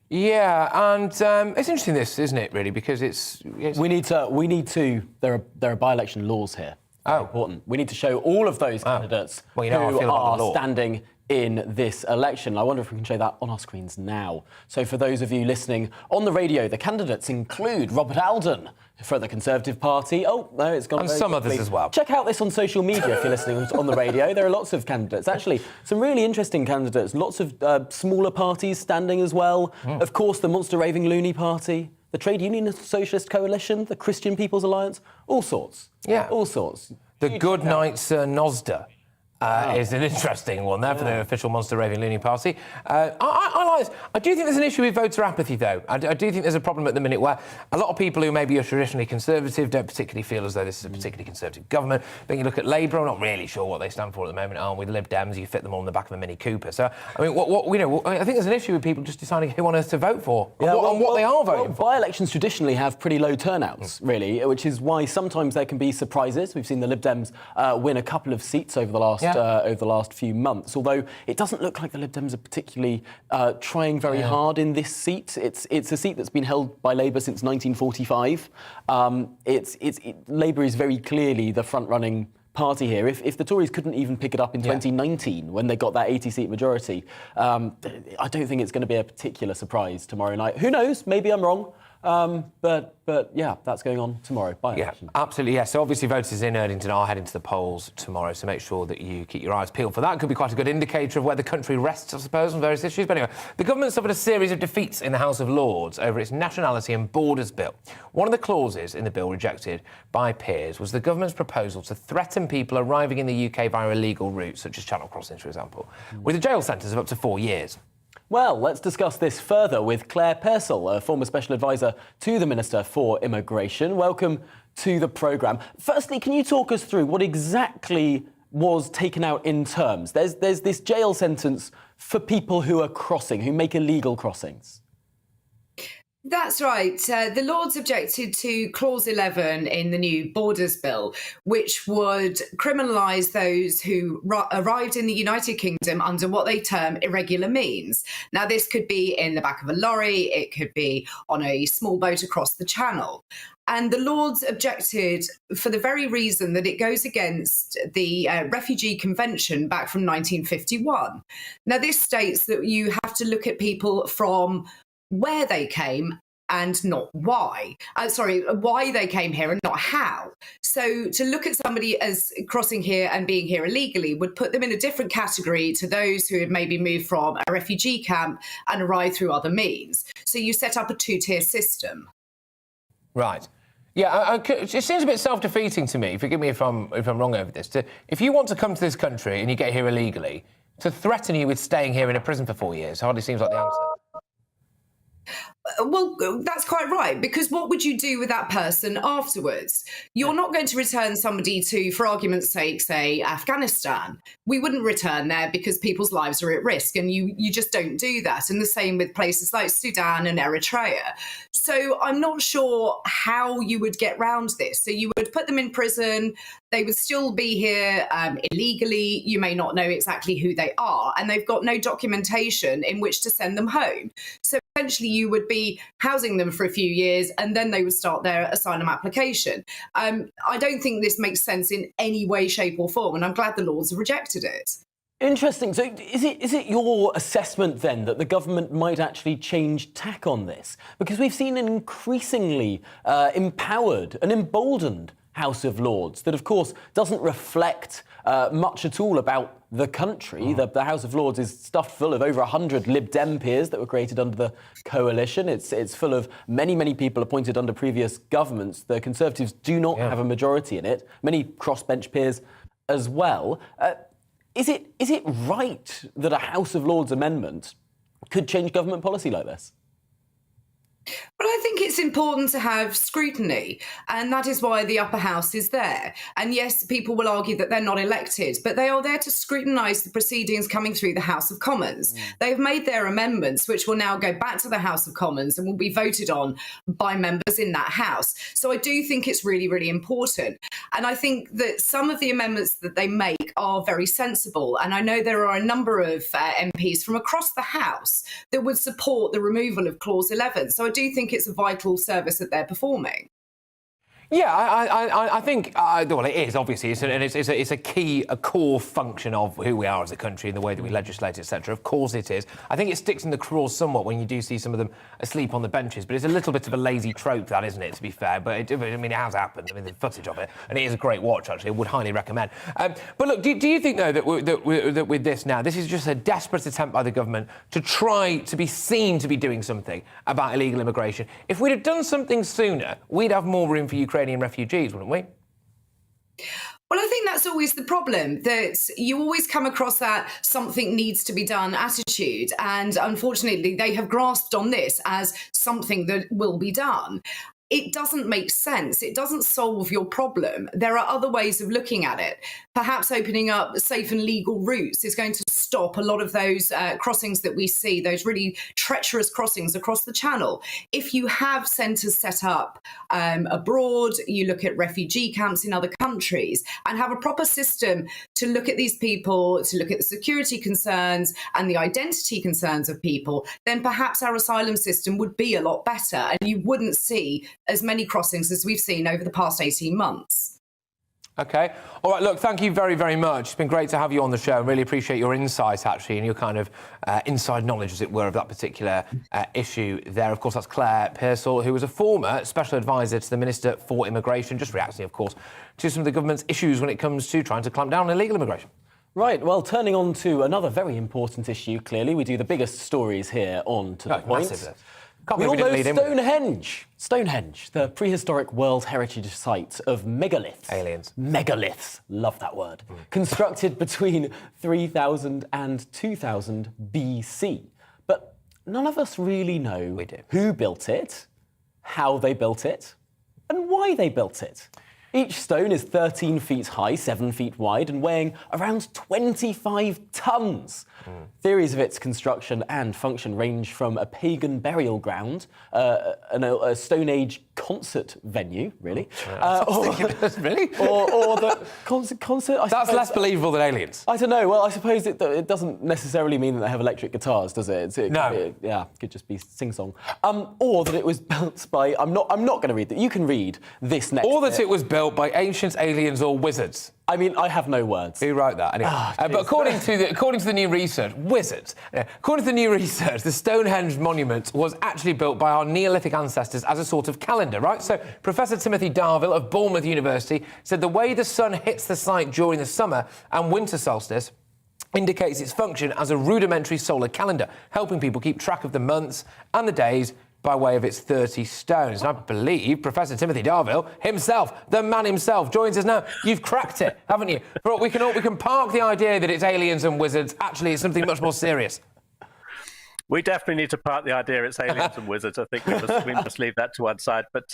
Yeah, and it's interesting, this, isn't it, really, because it's... We need to. There are by-election laws here. Oh, important. We need to show all of those candidates who are standing in this election. I wonder if we can show that on our screens now. So for those of you listening on the radio, the candidates include Robert Alden for the Conservative Party. Oh, no, it's gone. And some others as well. Check out this on social media if you're listening on the radio. There are lots of candidates. Actually, some really interesting candidates. Lots of smaller parties standing as well. Of course, the Monster Raving Loony Party, the Trade Union Socialist Coalition, the Christian People's Alliance, all sorts. Yeah. All sorts. The Good Night Sir Nosda. Is an interesting one there for the official Monster Raving Loony Party. I like this. I do think there's an issue with voter apathy, though. I do think there's a problem at the minute where a lot of people who maybe are traditionally Conservative don't particularly feel as though this is a particularly Conservative government. But you look at Labour, I'm not really sure what they stand for at the moment. Aren't we? The Lib Dems, you fit them all in the back of a Mini Cooper. So, I mean, I think there's an issue with people just deciding who on earth to vote for and what they are voting for. By-elections traditionally have pretty low turnouts, really, which is why sometimes there can be surprises. We've seen the Lib Dems win a couple of seats over the last few months, although it doesn't look like the Lib Dems are particularly trying very hard in this seat. It's a seat that's been held by Labour since 1945. Labour is very clearly the front-running party here. If the Tories couldn't even pick it up in 2019 when they got that 80-seat majority, I don't think it's going to be a particular surprise tomorrow night. Who knows? Maybe I'm wrong. But yeah, that's going on tomorrow. By-election. Yeah, absolutely, yes. So obviously voters in Erdington are heading to the polls tomorrow, so make sure that you keep your eyes peeled for that. It could be quite a good indicator of where the country rests, I suppose, on various issues. But anyway, the government suffered a series of defeats in the House of Lords over its Nationality and Borders Bill. One of the clauses in the bill rejected by peers was the government's proposal to threaten people arriving in the UK via illegal routes, such as channel crossings, for example, with a jail sentence of up to 4 years. Well, let's discuss this further with Claire Purcell, a former special advisor to the Minister for Immigration. Welcome to the programme. Firstly, can you talk us through what exactly was taken out in terms? There's this jail sentence for people who are crossing, who make illegal crossings. That's right. The Lords objected to Clause 11 in the new Borders Bill, which would criminalise those who arrived in the United Kingdom under what they term irregular means. Now, this could be in the back of a lorry, it could be on a small boat across the Channel. And the Lords objected for the very reason that it goes against the Refugee Convention back from 1951. Now, this states that you have to look at people from where they came and not why. Why they came here and not how. So to look at somebody as crossing here and being here illegally would put them in a different category to those who had maybe moved from a refugee camp and arrived through other means. So you set up a two-tier system. Right. Yeah, it seems a bit self-defeating to me. Forgive me if I'm wrong over this. If you want to come to this country and you get here illegally, to threaten you with staying here in a prison for 4 years hardly seems like the answer. Well, that's quite right, because what would you do with that person afterwards? You're not going to return somebody to, for argument's sake, say, Afghanistan. We wouldn't return there because people's lives are at risk, and you just don't do that. And the same with places like Sudan and Eritrea. So I'm not sure how you would get round this. So you would put them in prison, they would still be here illegally, you may not know exactly who they are, and they've got no documentation in which to send them home. So essentially you would be housing them for a few years and then they would start their asylum application. I don't think this makes sense in any way, shape or form, and I'm glad the Lords have rejected it. Interesting. So is it your assessment then that the government might actually change tack on this? Because we've seen an increasingly empowered and emboldened House of Lords that, of course, doesn't reflect much at all about the country. The House of Lords is stuffed full of over 100 Lib Dem peers that were created under the coalition. It's full of many people appointed under previous governments. The Conservatives do not have a majority in it. Many crossbench peers as well. Is it right that a House of Lords amendment could change government policy like this? Well, I think it's important to have scrutiny, and that is why the upper house is there. And yes, people will argue that they're not elected, but they are there to scrutinise the proceedings coming through the House of Commons. They've made their amendments, which will now go back to the House of Commons and will be voted on by members in that house. So I do think it's really, really important. And I think that some of the amendments that they make are very sensible. And I know there are a number of MPs from across the House that would support the removal of Clause 11. So I do think it's a vital service that they're performing. Yeah, I think, well, it is, obviously, it's a core function of who we are as a country and the way that we legislate, etc. Of course it is. I think it sticks in the craws somewhat when you do see some of them asleep on the benches, but it's a little bit of a lazy trope, that, isn't it, to be fair? But, it has happened. I mean, the footage of it, and it is a great watch, actually. I would highly recommend. But look, do you think, though, that with this now, this is just a desperate attempt by the government to try to be seen to be doing something about illegal immigration? If we'd have done something sooner, we'd have more room for Ukrainian refugees, wouldn't we? Well, I think that's always the problem, that you always come across that something needs to be done attitude. And unfortunately, they have grasped on this as something that will be done. It doesn't make sense. It doesn't solve your problem. There are other ways of looking at it. Perhaps opening up safe and legal routes is going to stop a lot of those crossings that we see, those really treacherous crossings across the Channel. If you have centres set up abroad, you look at refugee camps in other countries and have a proper system to look at these people, to look at the security concerns and the identity concerns of people, then perhaps our asylum system would be a lot better and you wouldn't see as many crossings as we've seen over the past 18 months. OK. All right, look, thank you very, very much. It's been great to have you on the show. I really appreciate your insight, actually, and your kind of inside knowledge, as it were, of that particular issue there. Of course, that's Claire Purcell, who was a former special advisor to the Minister for Immigration, just reacting, of course, to some of the government's issues when it comes to trying to clamp down on illegal immigration. Right, well, turning on to another very important issue, clearly. We do the biggest stories here on To The Point. Massive. We all know Stonehenge. Stonehenge, the prehistoric World Heritage Site of megaliths. Aliens. Megaliths, love that word. Constructed between 3000 and 2000 BC. But none of us really know who built it, how they built it, and why they built it. Each stone is 13 feet high, 7 feet wide, and weighing around 25 tons. Theories of its construction and function range from a pagan burial ground, a Stone Age concert venue, really, really, or the concert. That's less believable than aliens. I don't know. Well, I suppose it doesn't necessarily mean that they have electric guitars, does it? No. It could just be sing-song. Or that it was built by. I'm not going to read that. You can read this next. Or that it was built by ancients, aliens, or wizards. I mean, I have no words. Who wrote that? Anyway. But according to the new research, wizards. According to the new research, the Stonehenge monument was actually built by our Neolithic ancestors as a sort of calendar, right? So Professor Timothy Darvill of Bournemouth University said the way the sun hits the site during the summer and winter solstice indicates its function as a rudimentary solar calendar, helping people keep track of the months and the days by way of its 30 stones. And I believe Professor Timothy Darvill himself, the man himself, joins us now. You've cracked it, haven't you? But we can park the idea that it's aliens and wizards. Actually, it's something much more serious. We definitely need to park the idea it's aliens and wizards. I think we must leave that to one side. But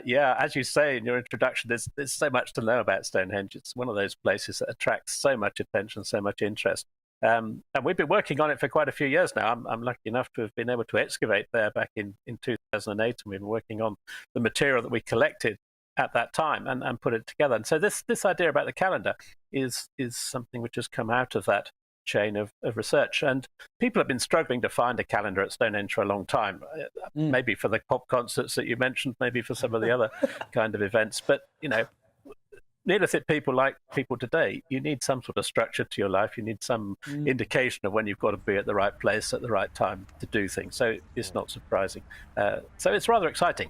yeah, as you say in your introduction, there's so much to know about Stonehenge. It's one of those places that attracts so much attention, so much interest. And we've been working on it for quite a few years now. I'm lucky enough to have been able to excavate there back in 2008, and we've been working on the material that we collected at that time and put it together. And so this idea about the calendar is something which has come out of that chain of research. And people have been struggling to find a calendar at Stonehenge for a long time, maybe for the pop concerts that you mentioned, maybe for some of the other kind of events. But, you know, Neolithic people, like people today, you need some sort of structure to your life. You need some indication of when you've got to be at the right place at the right time to do things. So it's not surprising. So it's rather exciting.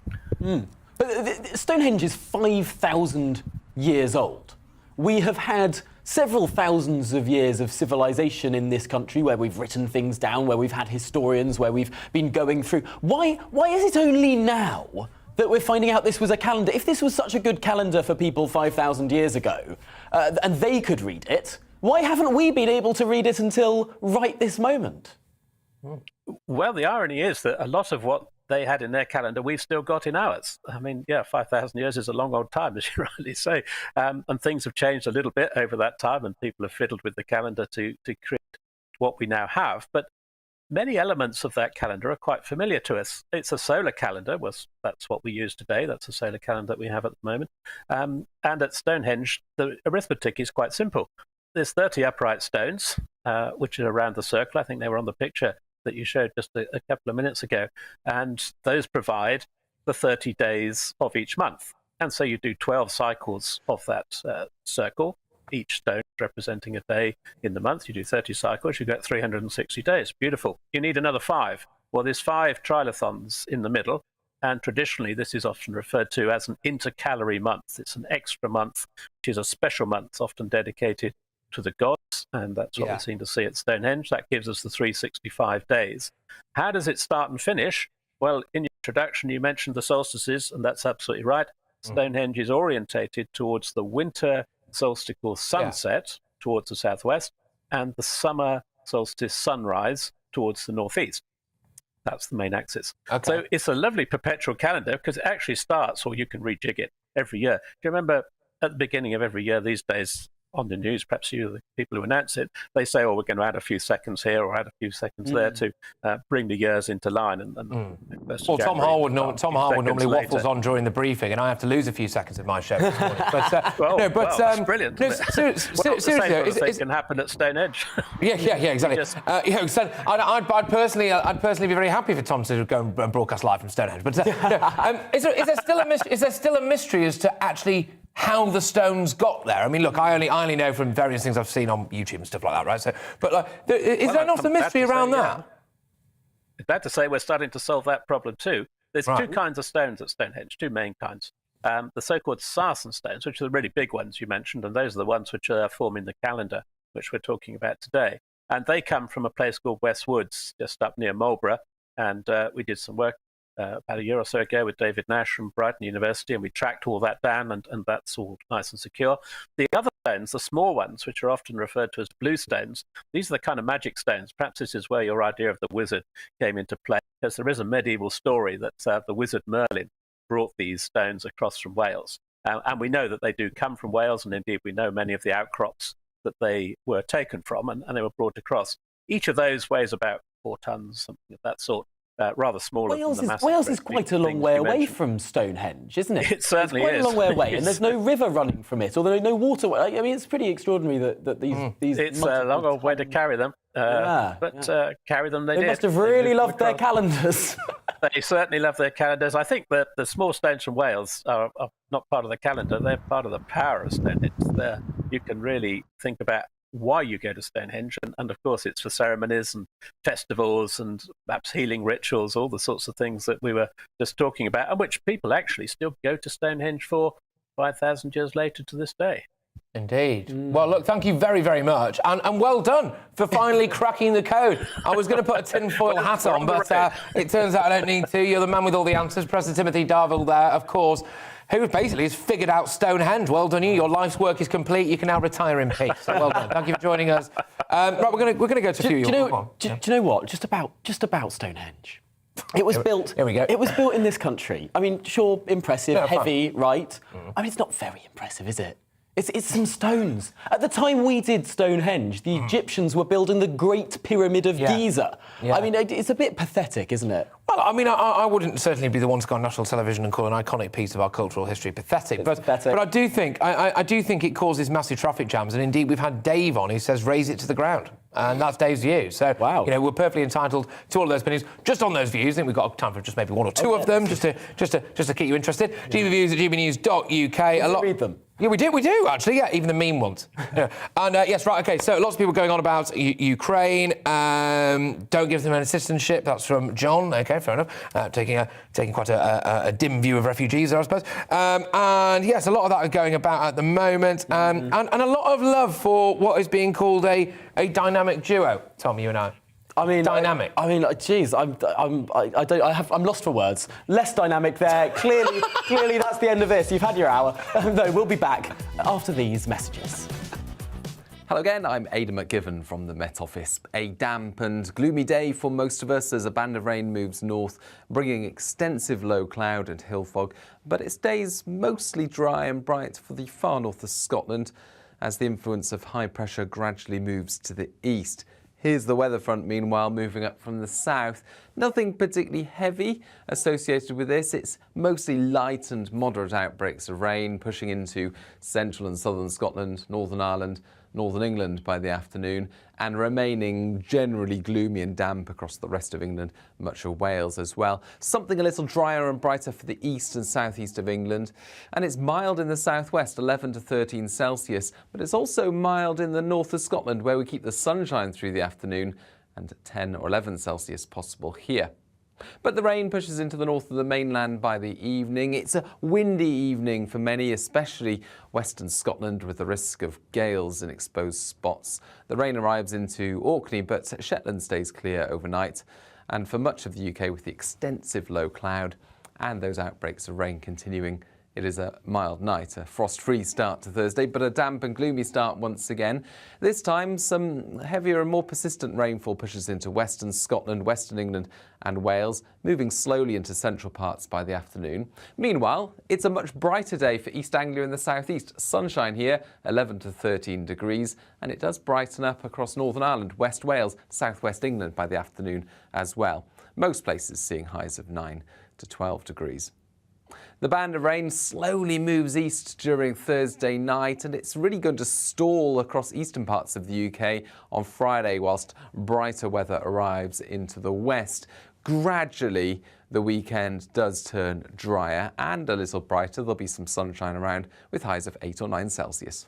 But Stonehenge is 5,000 years old. We have had several thousands of years of civilization in this country where we've written things down, where we've had historians, where we've been going through. Why is it only now that we're finding out this was a calendar? If this was such a good calendar for people 5,000 years ago, and they could read it, why haven't we been able to read it until right this moment? Well, the irony is that a lot of what they had in their calendar, we've still got in ours. I mean, yeah, 5,000 years is a long old time, as you rightly say. And things have changed a little bit over that time, and people have fiddled with the calendar to create what we now have. But many elements of that calendar are quite familiar to us. It's a solar calendar. That's what we use today. That's a solar calendar that we have at the moment. And at Stonehenge, the arithmetic is quite simple. There's 30 upright stones, which are around the circle. I think they were on the picture that you showed just a couple of minutes ago. And those provide the 30 days of each month. And so you do 12 cycles of that circle, each stone representing a day in the month. You do 30 cycles, you get 360 days. Beautiful. You need another 5. Well, there's 5 trilithons in the middle, and traditionally this is often referred to as an intercalary month. It's an extra month, which is a special month, often dedicated to the gods, and that's what we seem to see at Stonehenge. That gives us the 365 days. How does it start and finish? Well, in your introduction, you mentioned the solstices, and that's absolutely right. Stonehenge is orientated towards the winter solstical sunset towards the southwest and the summer solstice sunrise towards the northeast. That's the main axis. So it's a lovely perpetual calendar because it actually starts, or you can rejig it every year. Do you remember at the beginning of every year these days on the news, perhaps you, the people who announce it, they say, oh, we're going to add a few seconds here or add a few seconds there to bring the years into line. Well, Tom Harwood normally waffles on during the briefing, and I have to lose a few seconds of my show this morning. But, that's brilliant. Seriously, it can happen at Stonehenge. Yeah, exactly. I'd personally be very happy for Tom to go and broadcast live from Stonehenge. But is there still a mystery as to actually how the stones got there? I mean, look, I only know from various things I've seen on YouTube and stuff like that, right? So, but is there not a mystery around that? It's bad to say we're starting to solve that problem too. There's two kinds of stones at Stonehenge, two main kinds. The so-called sarsen stones, which are the really big ones you mentioned, and those are the ones which are forming the calendar, which we're talking about today. And they come from a place called West Woods, just up near Marlborough, and we did some work about a year or so ago with David Nash from Brighton University, and we tracked all that down, and that's all nice and secure. The other stones, the small ones, which are often referred to as blue stones, these are the kind of magic stones. Perhaps this is where your idea of the wizard came into play, because there is a medieval story that the wizard Merlin brought these stones across from Wales. And we know that they do come from Wales, and indeed we know many of the outcrops that they were taken from, and they were brought across. Each of those weighs about 4 tons, something of that sort. Rather smaller than the massive Wales is quite a long way away from Stonehenge, isn't it? It certainly it's quite is. a long way away, and there's no river running from it, or there are no waterway. I mean, it's pretty extraordinary that these. It's a long old way to carry them, but carry them they did. They must have really loved their calendars. They certainly love their calendars. I think that the small stones from Wales are not part of the calendar; they're part of the power of Stonehenge. There, you can really think about why you go to Stonehenge, and of course it's for ceremonies and festivals and perhaps healing rituals, all the sorts of things that we were just talking about, and which people actually still go to Stonehenge for 5,000 years later to this day. Indeed. Well, look, thank you very, very much. And well done for finally cracking the code. I was going to put a tinfoil hat on, but it turns out I don't need to. You're the man with all the answers. Professor Timothy Darvill there, of course, who basically has figured out Stonehenge. Well done you. Your life's work is complete. You can now retire in peace. So well done. Thank you for joining us. Right, we're going to go to a few. Do you know what? Just about Stonehenge. It was built. Here we go. It was built in this country. I mean, sure, impressive, heavy, right? I mean, it's not very impressive, is it? It's some stones. At the time we did Stonehenge, the Egyptians were building the Great Pyramid of Giza. Yeah. I mean, it's a bit pathetic, isn't it? Well, I mean, I wouldn't certainly be the one to go on national television and call an iconic piece of our cultural history pathetic. But I do think it causes massive traffic jams. And indeed, we've had Dave on who says raise it to the ground. And that's Dave's view. So, we're perfectly entitled to all of those opinions. Just on those views, I think we've got time for just maybe one or two of them, just to keep you interested. GBViews at gbnews.uk. Read them. Yeah, we do, actually. Yeah, even the mean ones. And yes, right, OK, so lots of people going on about Ukraine. Don't give them an citizenship. That's from John. OK, fair enough. Taking quite a dim view of refugees there, I suppose. And yes, a lot of that is going about at the moment. And a lot of love for what is being called a dynamic duo, Tom, you and I. I mean, dynamic. I'm lost for words. Less dynamic there. Clearly, that's the end of this. You've had your hour. No, we'll be back after these messages. Hello again, I'm Aidan McGivern from the Met Office. A damp and gloomy day for most of us as a band of rain moves north, bringing extensive low cloud and hill fog, but it stays mostly dry and bright for the far north of Scotland as the influence of high pressure gradually moves to the east. Here's the weather front, meanwhile, moving up from the south. Nothing particularly heavy associated with this. It's mostly light and moderate outbreaks of rain pushing into central and southern Scotland, Northern Ireland, Northern England by the afternoon, and remaining generally gloomy and damp across the rest of England, much of Wales as well. Something a little drier and brighter for the east and southeast of England, and it's mild in the southwest, 11 to 13 Celsius, but it's also mild in the north of Scotland, where we keep the sunshine through the afternoon, and 10 or 11 Celsius possible here. But the rain pushes into the north of the mainland by the evening. It's a windy evening for many, especially western Scotland, with the risk of gales in exposed spots. The rain arrives into Orkney, but Shetland stays clear overnight. And for much of the UK, with the extensive low cloud and those outbreaks of rain continuing, it is a mild night, a frost-free start to Thursday, but a damp and gloomy start once again. This time, some heavier and more persistent rainfall pushes into western Scotland, western England and Wales, moving slowly into central parts by the afternoon. Meanwhile, it's a much brighter day for East Anglia in the southeast. Sunshine here, 11 to 13 degrees, and it does brighten up across Northern Ireland, West Wales, southwest England by the afternoon as well. Most places seeing highs of 9 to 12 degrees. The band of rain slowly moves east during Thursday night, and it's really going to stall across eastern parts of the UK on Friday whilst brighter weather arrives into the west. Gradually, the weekend does turn drier and a little brighter. There'll be some sunshine around with highs of 8 or 9 Celsius.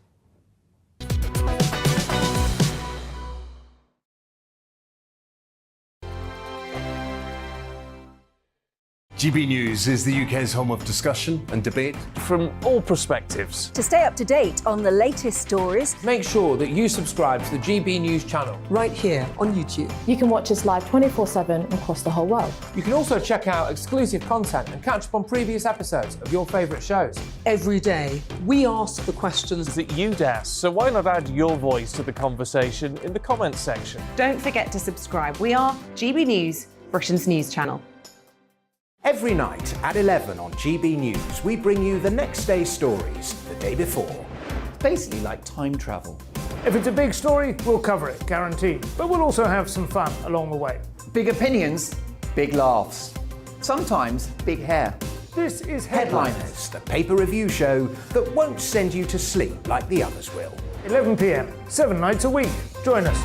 GB News is the UK's home of discussion and debate from all perspectives. To stay up to date on the latest stories, make sure that you subscribe to the GB News channel right here on YouTube. You can watch us live 24/7 across the whole world. You can also check out exclusive content and catch up on previous episodes of your favourite shows. Every day, we ask the questions that you'd ask, so why not add your voice to the conversation in the comments section? Don't forget to subscribe. We are GB News, Britain's news channel. Every night at 11 on GB News, we bring you the next day's stories the day before. Basically like time travel. If it's a big story, we'll cover it, guaranteed. But we'll also have some fun along the way. Big opinions, big laughs. Sometimes big hair. This is Headliners, the paper review show that won't send you to sleep like the others will. 11 p.m, 7 nights a week. Join us.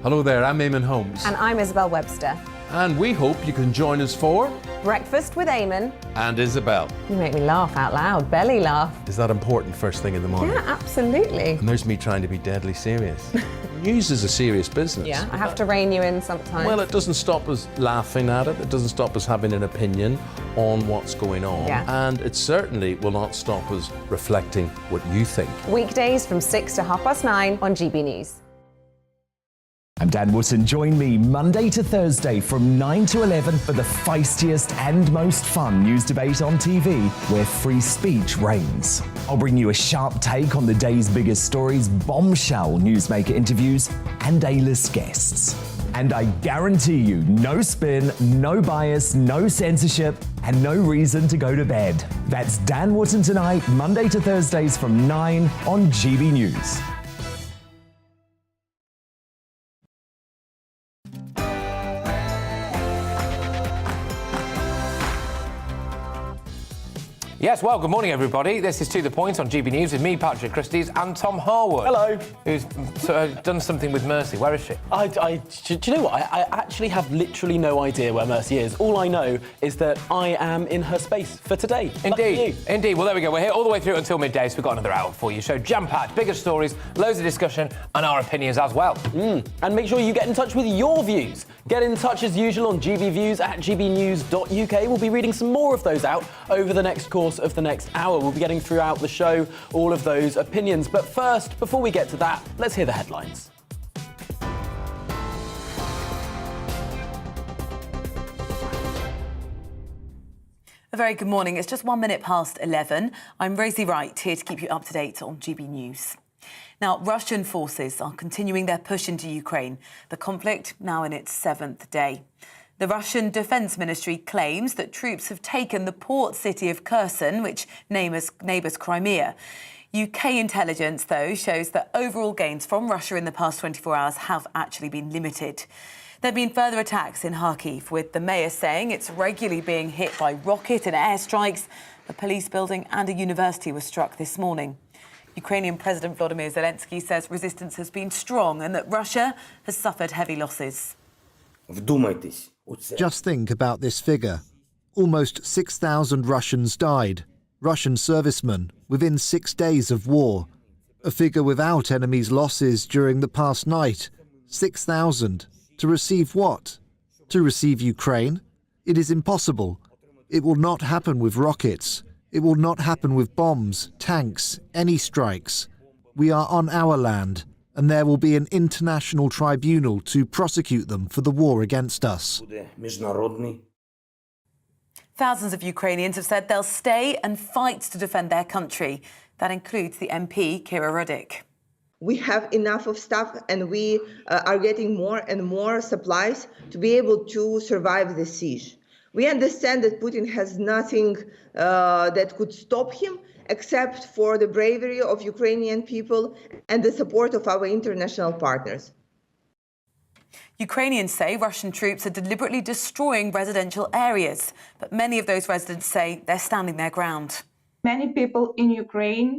Hello there, I'm Eamon Holmes. And I'm Isabel Webster. And we hope you can join us for Breakfast with Eamon and Isabel. You make me laugh out loud, belly laugh. Is that important first thing in the morning? Yeah, absolutely. And there's me trying to be deadly serious. News is a serious business. Yeah, I have to rein you in sometimes. Well, it doesn't stop us laughing at it. It doesn't stop us having an opinion on what's going on. Yeah. And it certainly will not stop us reflecting what you think. Weekdays from 6 to 9:30 on GB News. I'm Dan Wootton. Join me Monday to Thursday from 9 to 11 for the feistiest and most fun news debate on TV, where free speech reigns. I'll bring you a sharp take on the day's biggest stories, bombshell newsmaker interviews, and A-list guests. And I guarantee you, no spin, no bias, no censorship, and no reason to go to bed. That's Dan Wootton tonight, Monday to Thursdays from 9 on GB News. Yes, well, good morning, everybody. This is To The Point on GB News with me, Patrick Christys, and Tom Harwood. Hello. Who's done something with Mercy. Where is she? Do you know what? I actually have literally no idea where Mercy is. All I know is that I am in her space for today. Indeed. Indeed. Well, there we go. We're here all the way through until midday, so we've got another hour for you. So jam-packed, bigger stories, loads of discussion, and our opinions as well. And make sure you get in touch with your views. Get in touch as usual on GBViews at gbnews.uk. We'll be reading some more of those out over the next course of the next hour. We'll be getting throughout the show all of those opinions. But first, before we get to that, let's hear the headlines. A very good morning. It's just 1 minute past 11. I'm Rosie Wright, here to keep you up to date on GB News. Now, Russian forces are continuing their push into Ukraine, the conflict now in its 7th day. The Russian Defence Ministry claims that troops have taken the port city of Kherson, which neighbours Crimea. UK intelligence, though, shows that overall gains from Russia in the past 24 hours have actually been limited. There have been further attacks in Kharkiv, with the mayor saying it's regularly being hit by rocket and airstrikes. A police building and a university were struck this morning. Ukrainian President Volodymyr Zelensky says resistance has been strong and that Russia has suffered heavy losses. Just think about this figure. Almost 6,000 Russians died, Russian servicemen, within 6 days of war. A figure without enemies' losses during the past night. 6,000. To receive what? To receive Ukraine? It is impossible. It will not happen with rockets. It will not happen with bombs, tanks, any strikes. We are on our land, and there will be an international tribunal to prosecute them for the war against us. Thousands of Ukrainians have said they'll stay and fight to defend their country. That includes the MP, Kira Rudik. We have enough of stuff and we are getting more and more supplies to be able to survive the siege. We understand that Putin has nothing that could stop him except for the bravery of Ukrainian people and the support of our international partners. Ukrainians say Russian troops are deliberately destroying residential areas, but many of those residents say they're standing their ground. Many people in Ukraine,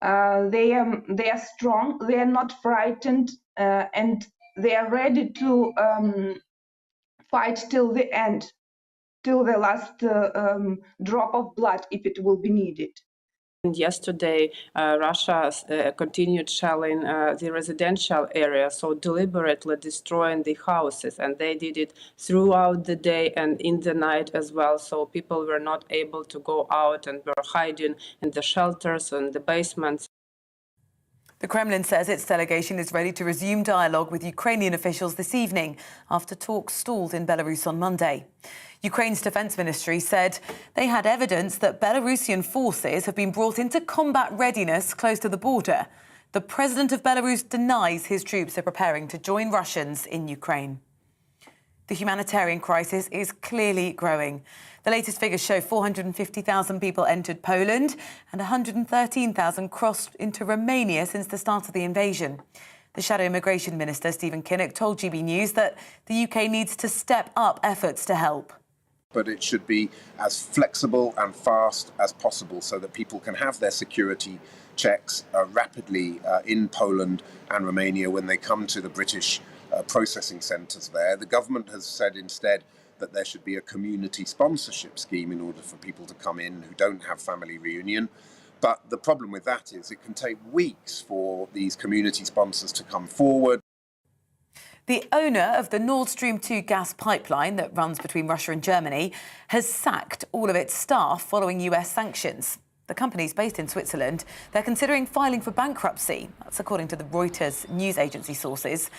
they are strong, they are not frightened, and they are ready to fight till the end, till the last drop of blood, if it will be needed. Yesterday, Russia continued shelling the residential area, so deliberately destroying the houses, and they did it throughout the day and in the night as well. So people were not able to go out and were hiding in the shelters and the basements. The Kremlin says its delegation is ready to resume dialogue with Ukrainian officials this evening after talks stalled in Belarus on Monday. Ukraine's defence ministry said they had evidence that Belarusian forces have been brought into combat readiness close to the border. The president of Belarus denies his troops are preparing to join Russians in Ukraine. The humanitarian crisis is clearly growing. The latest figures show 450,000 people entered Poland and 113,000 crossed into Romania since the start of the invasion. The Shadow Immigration Minister, Stephen Kinnock, told GB News that the UK needs to step up efforts to help. But it should be as flexible and fast as possible so that people can have their security checks rapidly in Poland and Romania when they come to the British processing centres there. The government has said instead that there should be a community sponsorship scheme in order for people to come in who don't have family reunion. But the problem with that is it can take weeks for these community sponsors to come forward. The owner of the Nord Stream 2 gas pipeline that runs between Russia and Germany has sacked all of its staff following US sanctions. The company's based in Switzerland. They're considering filing for bankruptcy. That's according to the Reuters news agency sources.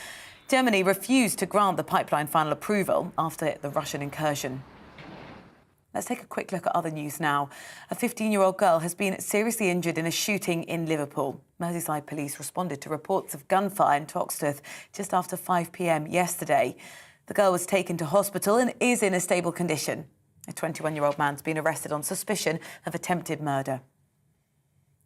Germany refused to grant the pipeline final approval after the Russian incursion. Let's take a quick look at other news now. A 15-year-old girl has been seriously injured in a shooting in Liverpool. Merseyside police responded to reports of gunfire in Toxteth just after 5 p.m. yesterday. The girl was taken to hospital and is in a stable condition. A 21-year-old man's been arrested on suspicion of attempted murder.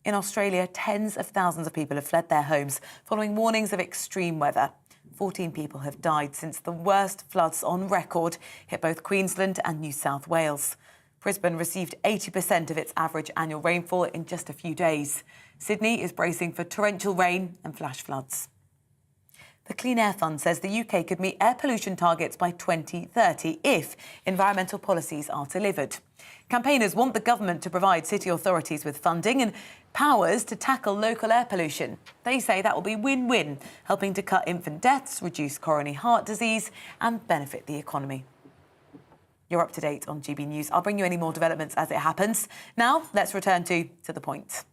In Australia, tens of thousands of people have fled their homes following warnings of extreme weather. 14 people have died since the worst floods on record hit both Queensland and New South Wales. Brisbane received 80% of its average annual rainfall in just a few days. Sydney is bracing for torrential rain and flash floods. The Clean Air Fund says the UK could meet air pollution targets by 2030 if environmental policies are delivered. Campaigners want the government to provide city authorities with funding and powers to tackle local air pollution. They say that will be win-win, helping to cut infant deaths, reduce coronary heart disease and benefit the economy. You're up to date on GB News. I'll bring you any more developments as it happens. Now, let's return to the point.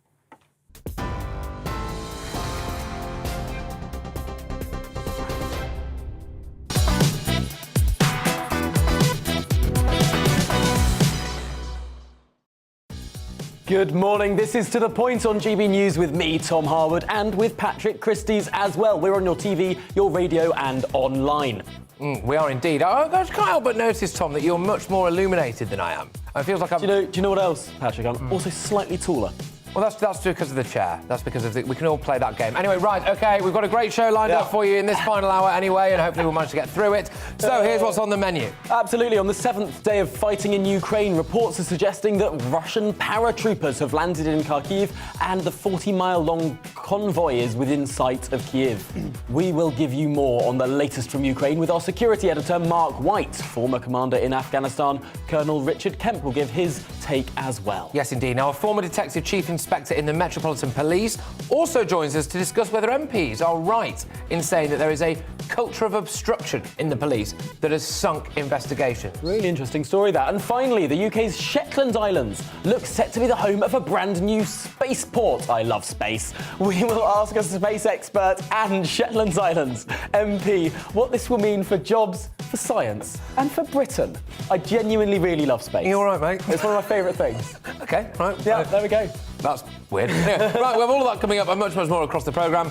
Good morning. This is To The Point on GB News with me, Tom Harwood, and with Patrick Christys as well. We're on your TV, your radio and online. We are indeed. I just can't help but notice, Tom, that you're much more illuminated than I am. It feels like I'm... Do you know what else, Patrick? I'm also slightly taller. Well, that's because of the chair. That's because of we can all play that game. Anyway, right, OK, we've got a great show lined up for you in this final hour anyway, and hopefully we'll manage to get through it. So here's what's on the menu. Absolutely. On the 7th day of fighting in Ukraine, reports are suggesting that Russian paratroopers have landed in Kharkiv and the 40-mile-long convoy is within sight of Kyiv. We will give you more on the latest from Ukraine with our security editor, Mark White. Former commander in Afghanistan, Colonel Richard Kemp, will give his take as well. Yes, indeed. Now, a former detective chief inspector in the Metropolitan Police also joins us to discuss whether MPs are right in saying that there is a culture of obstruction in the police that has sunk investigations. Really interesting story, that. And finally, the UK's Shetland Islands look set to be the home of a brand new spaceport. I love space. We will ask a space expert and Shetland Islands MP what this will mean for jobs, for science and for Britain. I genuinely really love space. You all right, mate? It's one of my favourite things. OK, right. Yeah, there we go. That's weird. Right, we have all of that coming up and much more across the programme.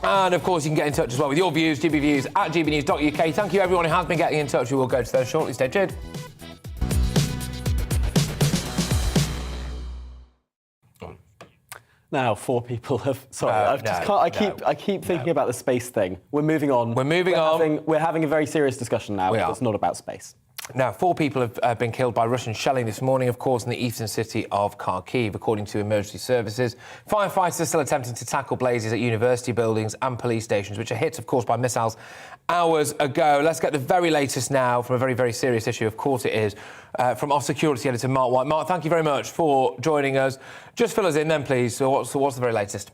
And, of course, you can get in touch as well with your views, GBViews at gbnews.uk. Thank you, everyone who has been getting in touch. We will go to those shortly. Stay tuned. Now, 4 people have... Sorry, I keep thinking about the space thing. We're moving on. We're moving on. We're having a very serious discussion now. It's not about space. Now, 4 people have been killed by Russian shelling this morning, of course, in the eastern city of Kharkiv, according to emergency services. Firefighters are still attempting to tackle blazes at university buildings and police stations, which are hit, of course, by missiles hours ago. Let's get the very latest now from a very, very serious issue, of course it is, from our security editor, Mark White. Mark, thank you very much for joining us. Just fill us in then, please. So what's the very latest?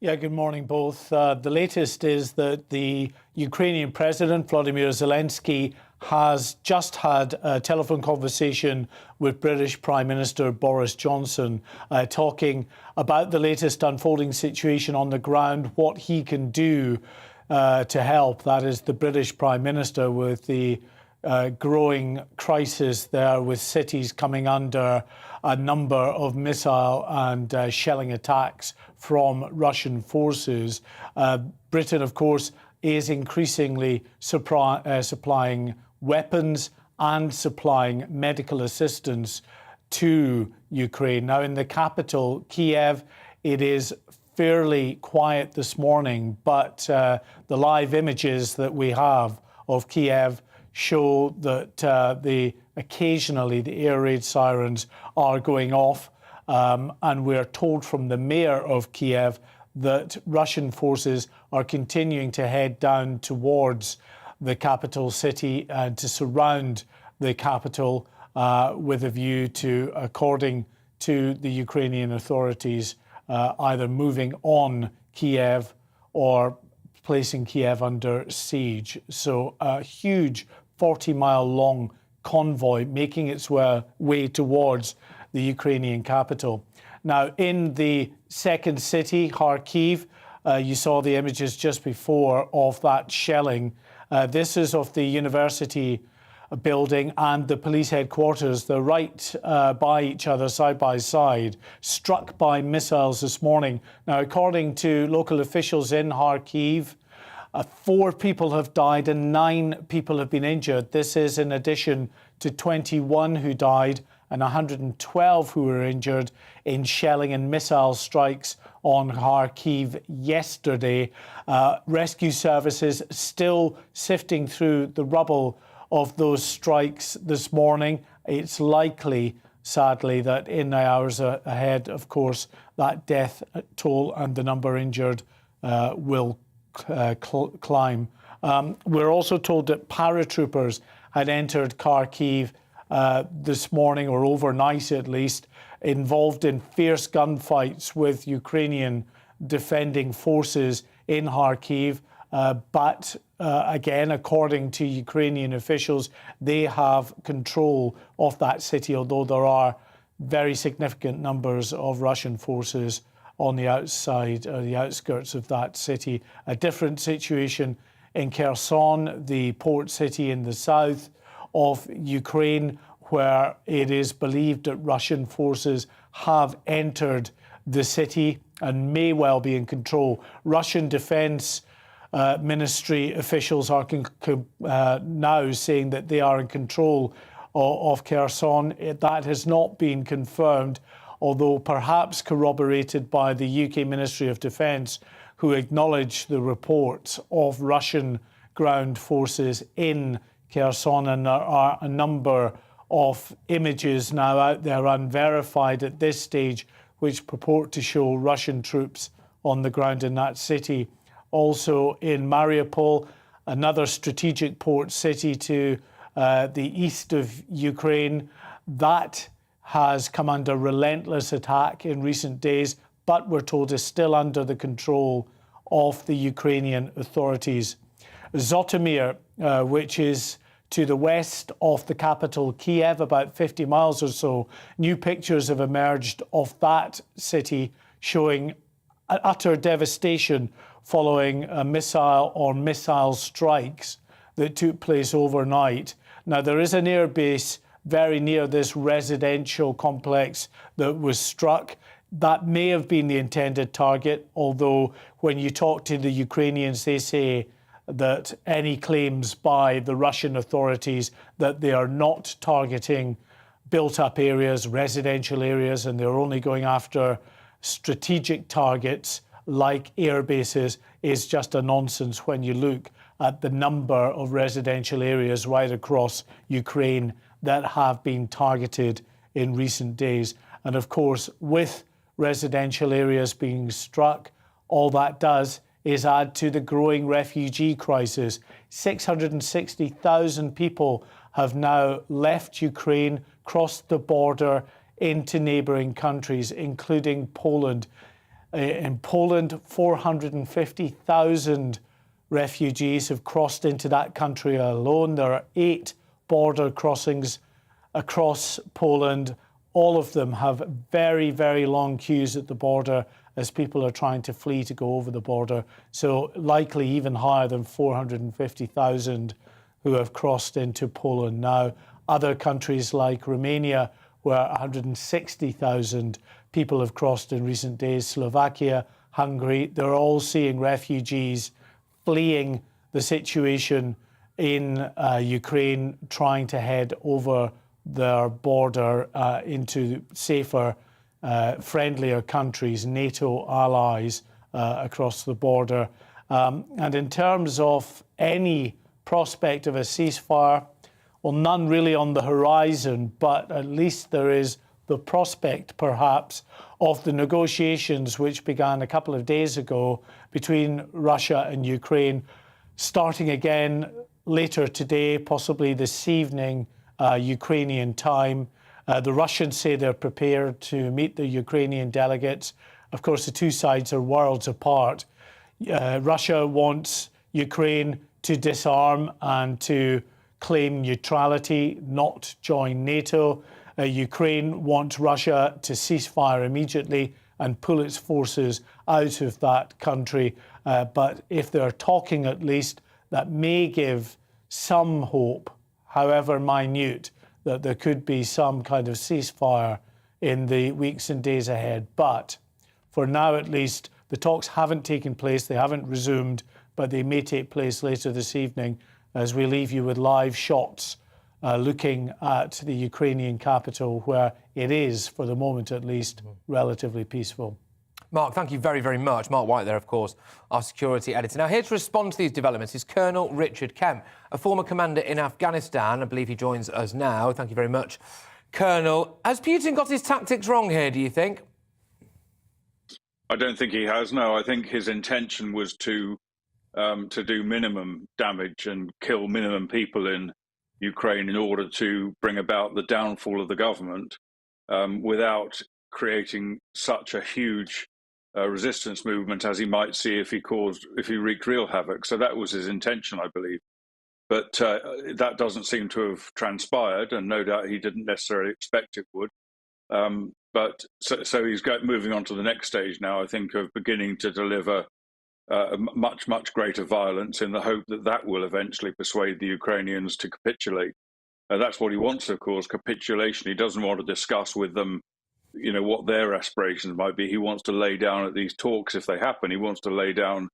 Yeah, good morning, both. The latest is that the Ukrainian President, Volodymyr Zelensky, has just had a telephone conversation with British Prime Minister Boris Johnson, talking about the latest unfolding situation on the ground, what he can do to help. That is the British Prime Minister, with the growing crisis there, with cities coming under a number of missile and shelling attacks from Russian forces. Britain, of course, is increasingly supplying weapons and supplying medical assistance to Ukraine. Now, in the capital, Kiev, it is fairly quiet this morning, but the live images that we have of Kiev show that occasionally the air raid sirens are going off, and we're told from the mayor of Kiev that Russian forces are continuing to head down towards the capital city and to surround the capital with a view to, according to the Ukrainian authorities, either moving on Kiev or placing Kiev under siege. So a huge 40-mile-long convoy making its way towards the Ukrainian capital. Now, in the second city, Kharkiv, you saw the images just before of that shelling. This is of the university building and the police headquarters. They're right by each other, side by side, struck by missiles this morning. Now, according to local officials in Kharkiv, 4 people have died and 9 people have been injured. This is in addition to 21 who died and 112 who were injured in shelling and missile strikes on Kharkiv yesterday. Rescue services still sifting through the rubble of those strikes this morning. It's likely, sadly, that in the hours ahead, of course, that death toll and the number injured will climb. We're also told that paratroopers had entered Kharkiv this morning, or overnight at least, involved in fierce gunfights with Ukrainian defending forces in Kharkiv. But again, according to Ukrainian officials, they have control of that city, although there are very significant numbers of Russian forces on the outside, or the outskirts of that city. A different situation in Kherson, the port city in the south of Ukraine, where it is believed that Russian forces have entered the city and may well be in control. Russian Defense Ministry officials are now saying that they are in control of Kherson. That has not been confirmed, although perhaps corroborated by the UK Ministry of Defence, who acknowledged the reports of Russian ground forces in Kherson. And there are a number of images now out there, unverified at this stage, which purport to show Russian troops on the ground in that city. Also in Mariupol, another strategic port city to the east of Ukraine, that has come under relentless attack in recent days, but we're told is still under the control of the Ukrainian authorities. Zhytomyr, which is to the west of the capital Kiev, about 50 miles or so, new pictures have emerged of that city showing utter devastation following a missile strikes that took place overnight. Now, there is an airbase very near this residential complex that was struck. That may have been the intended target, although when you talk to the Ukrainians, they say that any claims by the Russian authorities that they are not targeting built-up areas, residential areas, and they're only going after strategic targets like air bases is just a nonsense when you look at the number of residential areas right across Ukraine that have been targeted in recent days. And of course, with residential areas being struck, all that does is add to the growing refugee crisis. 660,000 people have now left Ukraine, crossed the border into neighbouring countries, including Poland. In Poland, 450,000 refugees have crossed into that country alone. There are 8 border crossings across Poland. All of them have very, very long queues at the border as people are trying to flee to go over the border. So likely even higher than 450,000 who have crossed into Poland now. Other countries like Romania, where 160,000 people have crossed in recent days, Slovakia, Hungary, they're all seeing refugees fleeing the situation in Ukraine, trying to head over their border into safer, friendlier countries, NATO allies across the border. And in terms of any prospect of a ceasefire, well, none really on the horizon, but at least there is the prospect, perhaps, of the negotiations which began a couple of days ago between Russia and Ukraine, starting again later today, possibly this evening, Ukrainian time. The Russians say they're prepared to meet the Ukrainian delegates. Of course, the two sides are worlds apart. Russia wants Ukraine to disarm and to claim neutrality, not join NATO. Ukraine wants Russia to cease fire immediately and pull its forces out of that country. But if they're talking, at least, that may give some hope, however minute, that there could be some kind of ceasefire in the weeks and days ahead. But for now, at least, the talks haven't taken place. They haven't resumed, but they may take place later this evening as we leave you with live shots looking at the Ukrainian capital, where it is, for the moment at least, relatively peaceful. Mark, thank you very, very much. Mark White there, of course, our security editor. Now, here to respond to these developments is Colonel Richard Kemp, a former commander in Afghanistan. I believe he joins us now. Thank you very much, Colonel. Has Putin got his tactics wrong here, do you think? I don't think he has, no. I think his intention was to do minimum damage and kill minimum people in Ukraine in order to bring about the downfall of the government without creating such a huge resistance movement as he might see if he wreaked real havoc. So that was his intention, I believe. But that doesn't seem to have transpired, and no doubt he didn't necessarily expect it would. But so he's moving on to the next stage now, I think, of beginning to deliver much, much greater violence in the hope that that will eventually persuade the Ukrainians to capitulate. That's what he wants, of course, capitulation. He doesn't want to discuss with them, you know, what their aspirations might be. He wants to lay down at these talks, if they happen, he wants to lay down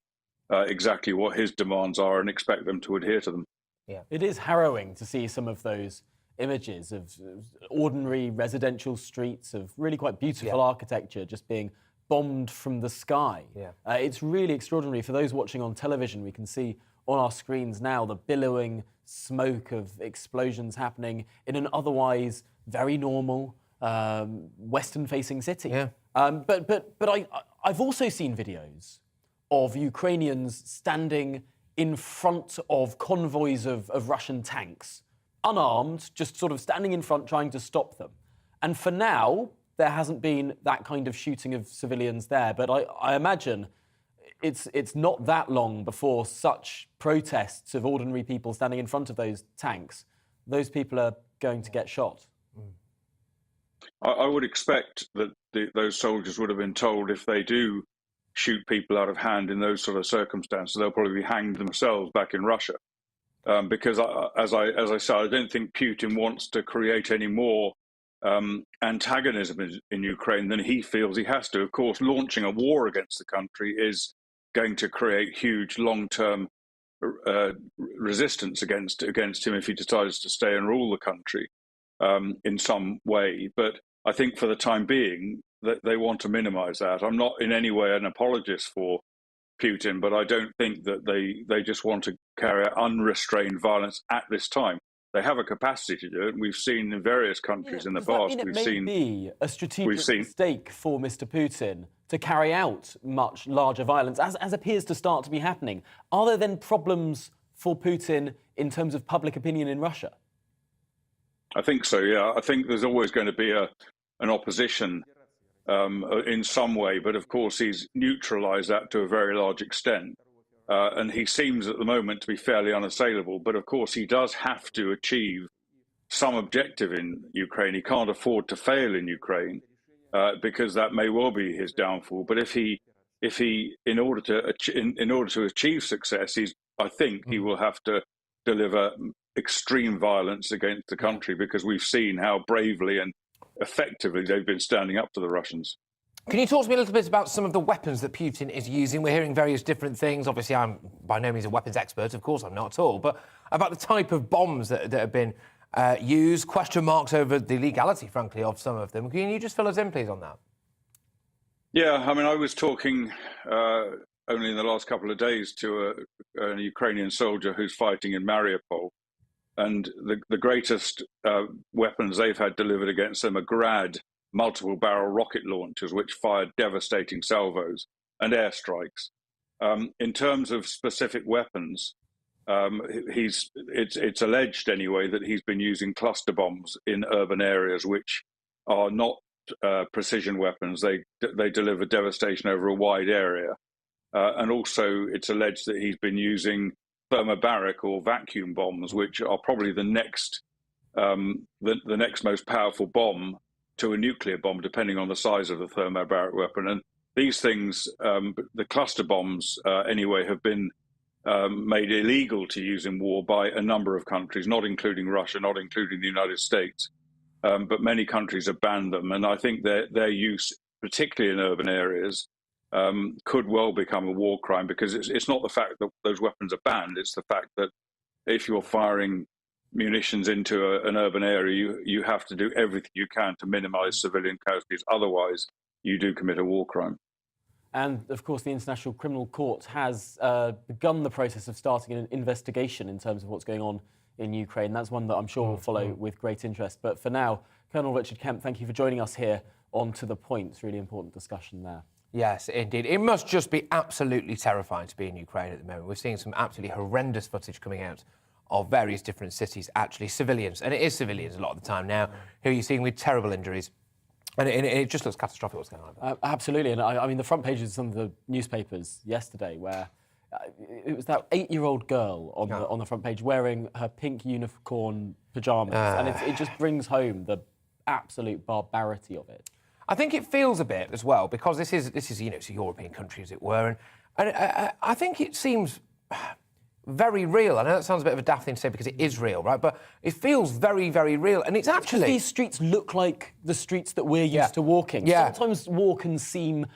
exactly what his demands are and expect them to adhere to them. Yeah. It is harrowing to see some of those images of ordinary residential streets, of really quite beautiful architecture just being bombed from the sky. It's really extraordinary. For those watching on television, we can see on our screens now the billowing smoke of explosions happening in an otherwise very normal Western-facing city. But I've also seen videos of Ukrainians standing in front of convoys of Russian tanks, unarmed, just sort of standing in front trying to stop them. And for now, there hasn't been that kind of shooting of civilians there. But I imagine it's not that long before such protests of ordinary people standing in front of those tanks, those people are going to get shot. I would expect that those soldiers would have been told if they do shoot people out of hand in those sort of circumstances, they'll probably be hanged themselves back in Russia. Because as I said, I don't think Putin wants to create any more antagonism in Ukraine than he feels he has to. Of course, launching a war against the country is going to create huge long-term resistance against him if he decides to stay and rule the country in some way. But I think for the time being, that they want to minimize that. I'm not in any way an apologist for Putin, but I don't think that they just want to carry out unrestrained violence at this time. They have a capacity to do it. We've seen in various countries in the past. It may be a strategic mistake for Mr. Putin to carry out much larger violence, as appears to start to be happening. Are there then problems for Putin in terms of public opinion in Russia? I think so, yeah. I think there's always going to be an opposition in some way, but of course he's neutralised that to a very large extent. And he seems at the moment to be fairly unassailable. But of course, he does have to achieve some objective in Ukraine. He can't afford to fail in Ukraine because that may well be his downfall. But if he, in order to achieve success, I think he will have to deliver extreme violence against the country, because we've seen how bravely and effectively they've been standing up to the Russians. Can you talk to me a little bit about some of the weapons that Putin is using? We're hearing various different things. Obviously, I'm by no means a weapons expert. Of course, I'm not at all. But about the type of bombs that have been used, question marks over the legality, frankly, of some of them. Can you just fill us in, please, on that? Yeah, I mean, I was talking only in the last couple of days to a Ukrainian soldier who's fighting in Mariupol. And the greatest weapons they've had delivered against them are Grad multiple-barrel rocket launchers, which fired devastating salvos, and airstrikes. In terms of specific weapons, it's alleged anyway that he's been using cluster bombs in urban areas, which are not precision weapons. They deliver devastation over a wide area. And also, it's alleged that he's been using thermobaric or vacuum bombs, which are probably the next most powerful bomb to a nuclear bomb, depending on the size of the thermobaric weapon. And these things, the cluster bombs anyway, have been made illegal to use in war by a number of countries, not including Russia, not including the United States. But many countries have banned them. And I think their use, particularly in urban areas, could well become a war crime, because it's not the fact that those weapons are banned, it's the fact that if you're firing munitions into an urban area, you have to do everything you can to minimize civilian casualties. Otherwise, you do commit a war crime. And, of course, the International Criminal Court has begun the process of starting an investigation in terms of what's going on in Ukraine. That's one that I'm sure we'll follow with great interest. But for now, Colonel Richard Kemp, thank you for joining us here on To The Point. It's a really important discussion there. Yes, indeed. It must just be absolutely terrifying to be in Ukraine at the moment. We're seeing some absolutely horrendous footage coming out of various different cities, actually civilians, and it is civilians a lot of the time now, who you're seeing with terrible injuries. And it just looks catastrophic what's going on. Absolutely. And I mean, the front pages of some of the newspapers yesterday where it was that 8-year-old girl on the front page wearing her pink unicorn pyjamas. And it just brings home the absolute barbarity of it. I think it feels a bit as well, because this is it's a European country, as it were, and I think it seems very real. I know that sounds a bit of a daft thing to say because it is real, right? But it feels very, very real, and it's actually these streets look like the streets that we're used to walking. Yeah. Sometimes war can seem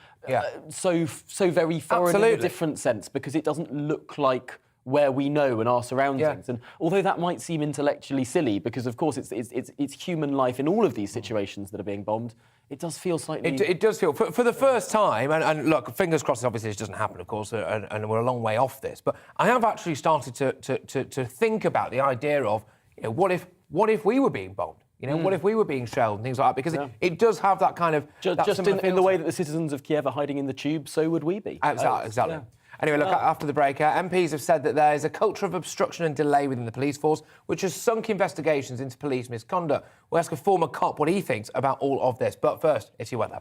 so very foreign in a different sense because it doesn't look like where we know and our surroundings. And although that might seem intellectually silly, because of course it's human life in all of these situations that are being bombed, it does feel slightly... It does feel, for the first time, and look, fingers crossed, obviously this doesn't happen, of course, and we're a long way off this, but I have actually started to think about the idea of, what if we were being bombed? What if we were being shelled and things like that? Because it does have that kind of... Just in the way that the citizens of Kiev are hiding in the tube, so would we be. Exactly. Yeah. Anyway, look, after the break, MPs have said that there is a culture of obstruction and delay within the police force, which has sunk investigations into police misconduct. We'll ask a former cop what he thinks about all of this. But first, it's your weather.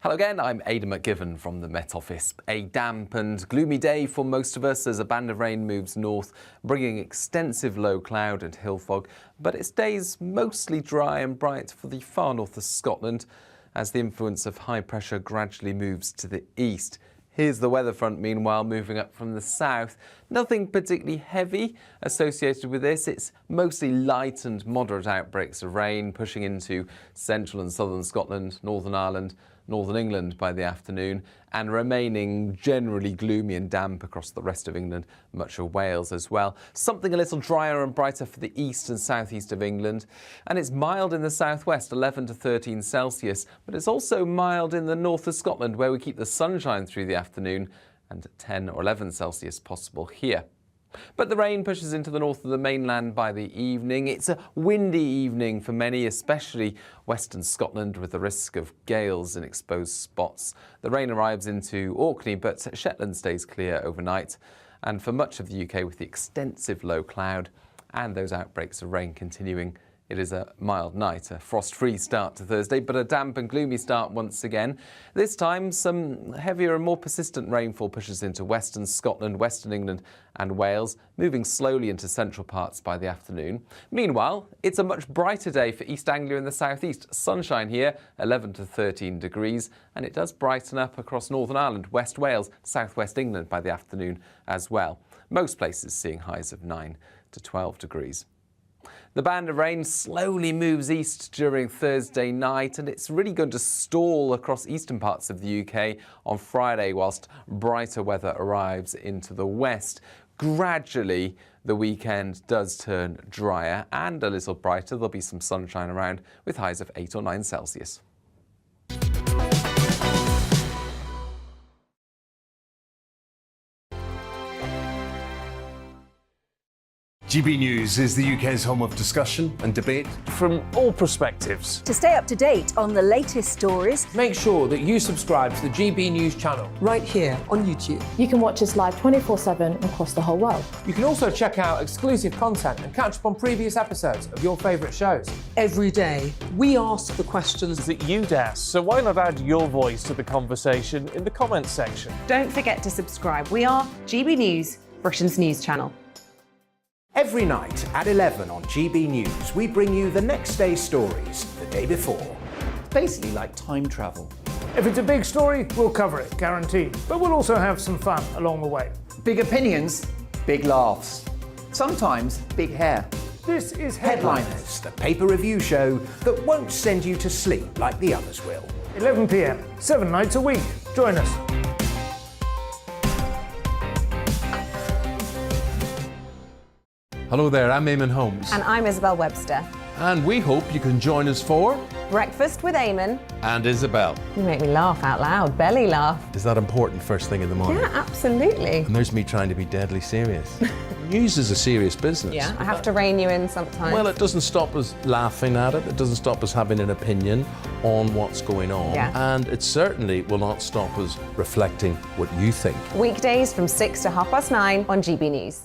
Hello again, I'm Aidan McGivern from the Met Office. A damp and gloomy day for most of us as a band of rain moves north, bringing extensive low cloud and hill fog, but it stays mostly dry and bright for the far north of Scotland as the influence of high pressure gradually moves to the east. Here's the weather front, meanwhile, moving up from the south. Nothing particularly heavy associated with this. It's mostly light and moderate outbreaks of rain pushing into central and southern Scotland, Northern Ireland, northern England by the afternoon, and remaining generally gloomy and damp across the rest of England, much of Wales as well. Something a little drier and brighter for the east and southeast of England. And it's mild in the southwest, 11 to 13 Celsius, but it's also mild in the north of Scotland, where we keep the sunshine through the afternoon, and 10 or 11 Celsius possible here. But the rain pushes into the north of the mainland by the evening. It's a windy evening for many, especially western Scotland, with the risk of gales in exposed spots. The rain arrives into Orkney, but Shetland stays clear overnight. And for much of the UK, with the extensive low cloud and those outbreaks of rain continuing, it is a mild night, a frost-free start to Thursday, but a damp and gloomy start once again. This time, some heavier and more persistent rainfall pushes into western Scotland, western England and Wales, moving slowly into central parts by the afternoon. Meanwhile, it's a much brighter day for East Anglia in the southeast. Sunshine here, 11 to 13 degrees, and it does brighten up across Northern Ireland, West Wales, southwest England by the afternoon as well. Most places seeing highs of 9 to 12 degrees. The band of rain slowly moves east during Thursday night, and it's really going to stall across eastern parts of the UK on Friday whilst brighter weather arrives into the west. Gradually, the weekend does turn drier and a little brighter. There'll be some sunshine around with highs of 8 or 9 Celsius. GB News is the UK's home of discussion and debate from all perspectives. To stay up to date on the latest stories, make sure that you subscribe to the GB News channel right here on YouTube. You can watch us live 24/7 across the whole world. You can also check out exclusive content and catch up on previous episodes of your favourite shows. Every day, we ask the questions that you'd ask, so why not add your voice to the conversation in the comments section? Don't forget to subscribe. We are GB News, Britain's news channel. Every night at 11 on GB News, we bring you the next day's stories the day before. It's basically like time travel. If it's a big story, we'll cover it, guaranteed. But we'll also have some fun along the way. Big opinions, big laughs. Sometimes big hair. This is Headliners, the paper review show that won't send you to sleep like the others will. 11 p.m, 7 nights a week. Join us. Hello there, I'm Eamon Holmes. And I'm Isabel Webster. And we hope you can join us for Breakfast with Eamon and Isabel. You make me laugh out loud, belly laugh. Is that important first thing in the morning? Yeah, absolutely. And there's me trying to be deadly serious. News is a serious business. Yeah, I have to rein you in sometimes. Well, it doesn't stop us laughing at it. It doesn't stop us having an opinion on what's going on. Yeah. And it certainly will not stop us reflecting what you think. Weekdays from 6 to 9:30 on GB News.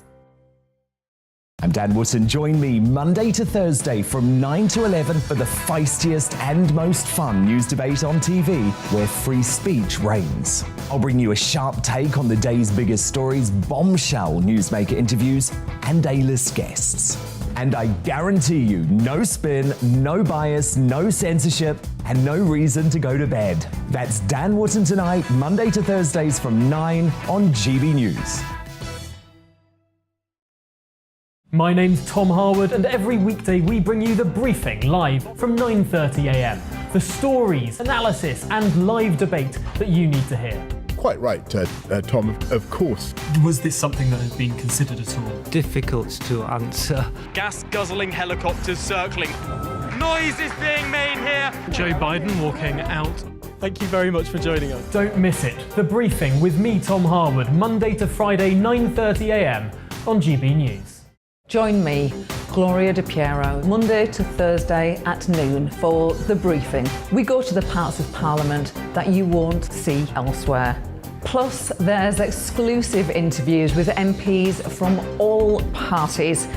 I'm Dan Wootton. Join me Monday to Thursday from 9 to 11 for the feistiest and most fun news debate on TV, where free speech reigns. I'll bring you a sharp take on the day's biggest stories, bombshell newsmaker interviews, and A-list guests. And I guarantee you, no spin, no bias, no censorship, and no reason to go to bed. That's Dan Wootton tonight, Monday to Thursdays from 9 on GB News. My name's Tom Harwood, and every weekday we bring you The Briefing live from 9:30 a.m. The stories, analysis and live debate that you need to hear. Quite right, Tom, of course. Was this something that had been considered at all? Difficult to answer. Gas-guzzling helicopters circling. Noise is being made here. Joe Biden walking out. Thank you very much for joining us. Don't miss it. The Briefing with me, Tom Harwood, Monday to Friday, 9:30 a.m. on GB News. Join me, Gloria De Piero, Monday to Thursday at noon for The Briefing. We go to the parts of Parliament that you won't see elsewhere. Plus, there's exclusive interviews with MPs from all parties.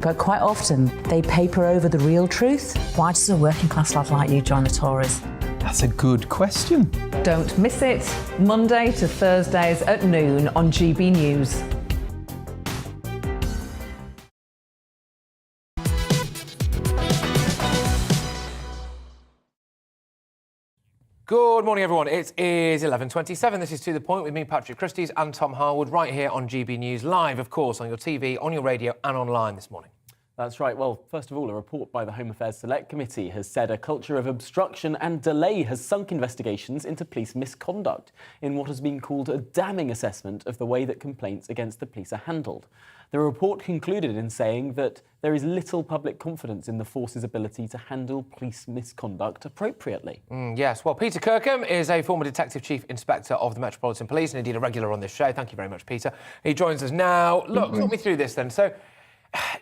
But quite often, they paper over the real truth. Why does a working class lad like you join the Tories? That's a good question. Don't miss it, Monday to Thursdays at noon on GB News. Good morning, everyone. It is 11:27. This is To The Point with me, Patrick Christys, and Tom Harwood, right here on GB News, live, of course, on your TV, on your radio, and online this morning. That's right. Well, first of all, a report by the Home Affairs Select Committee has said a culture of obstruction and delay has sunk investigations into police misconduct in what has been called a damning assessment of the way that complaints against the police are handled. The report concluded in saying that there is little public confidence in the force's ability to handle police misconduct appropriately. Yes, well, Peter Kirkham is a former Detective Chief Inspector of the Metropolitan Police and indeed a regular on this show. Thank you very much, Peter. He joins us now. Look, talk me through this then. So,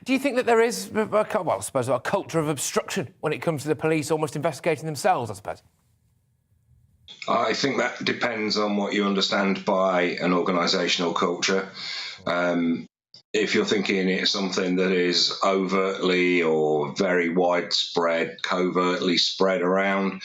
do you think that there is, I suppose, a culture of obstruction when it comes to the police almost investigating themselves, I suppose? I think that depends on what you understand by an organisational culture. If you're thinking it's something that is overtly or very widespread, covertly spread around,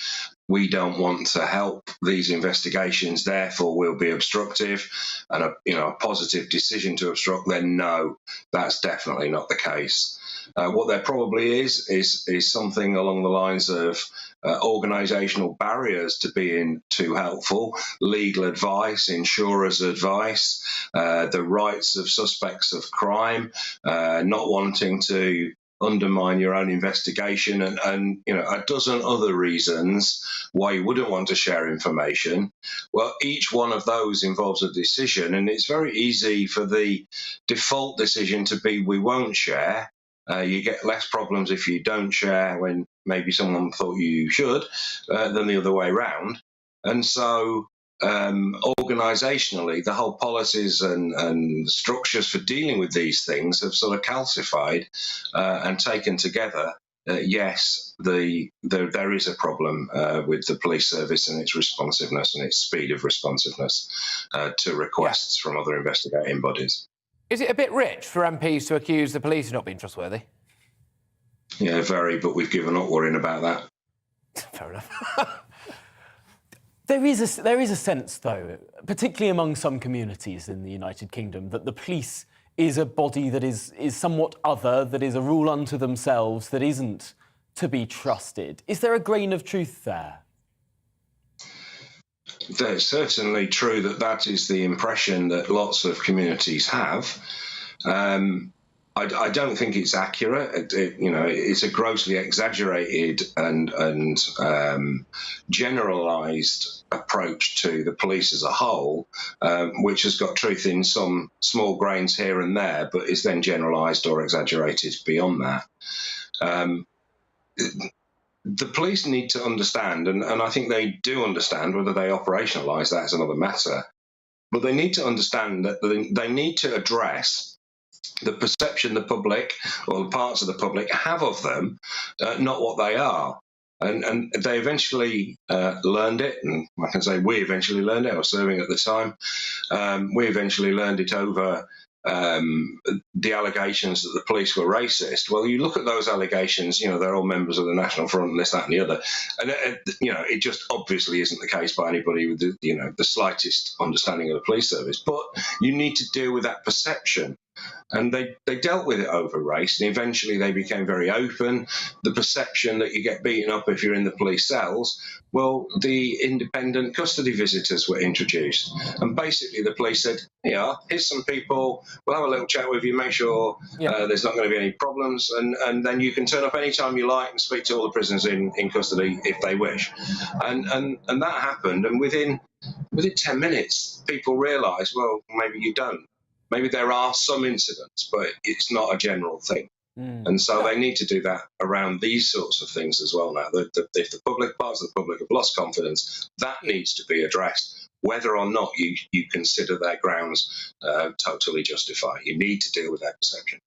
we don't want to help these investigations, therefore we'll be obstructive, and a positive decision to obstruct, then no, that's definitely not the case. What there probably is something along the lines of organisational barriers to being too helpful, legal advice, insurers' advice, the rights of suspects of crime, not wanting to undermine your own investigation, and a dozen other reasons why you wouldn't want to share information. Well, each one of those involves a decision, and it's very easy for the default decision to be we won't share. You get less problems if you don't share when maybe someone thought you should than the other way round. And so organisationally, the whole policies and structures for dealing with these things have sort of calcified and taken together. Yes, there is a problem with the police service and its responsiveness and its speed of responsiveness to requests from other investigating bodies. Is it a bit rich for MPs to accuse the police of not being trustworthy? Yeah, very, but we've given up worrying about that. Fair enough. There is a sense, though, particularly among some communities in the United Kingdom, that the police is a body that is somewhat other, that is a rule unto themselves, that isn't to be trusted. Is there a grain of truth there? It's certainly true that is the impression that lots of communities have. I don't think it's accurate. It's a grossly exaggerated and generalised approach to the police as a whole, which has got truth in some small grains here and there, but is then generalised or exaggerated beyond that. The police need to understand, and I think they do understand, whether they operationalise that is another matter, but they need to understand that they need to address the perception the public, or the parts of the public, have of them, not what they are. And they eventually learned it, and I can say we eventually learned it. I was serving at the time. We eventually learned it over the allegations that the police were racist. Well, you look at those allegations, they're all members of the National Front and this, that and the other. And, it just obviously isn't the case by anybody with the slightest understanding of the police service. But you need to deal with that perception. And they dealt with it over race, and eventually they became very open. The perception that you get beaten up if you're in the police cells, well, the independent custody visitors were introduced. And basically the police said, yeah, here's some people, we'll have a little chat with you, make sure there's not going to be any problems, and then you can turn up any time you like and speak to all the prisoners in custody if they wish. And that happened, and within 10 minutes, people realised, well, maybe you don't. Maybe there are some incidents, but it's not a general thing. And so they need to do that around these sorts of things as well now. If the parts of the public have lost confidence, that needs to be addressed, whether or not you consider their grounds totally justified. You need to deal with that perception.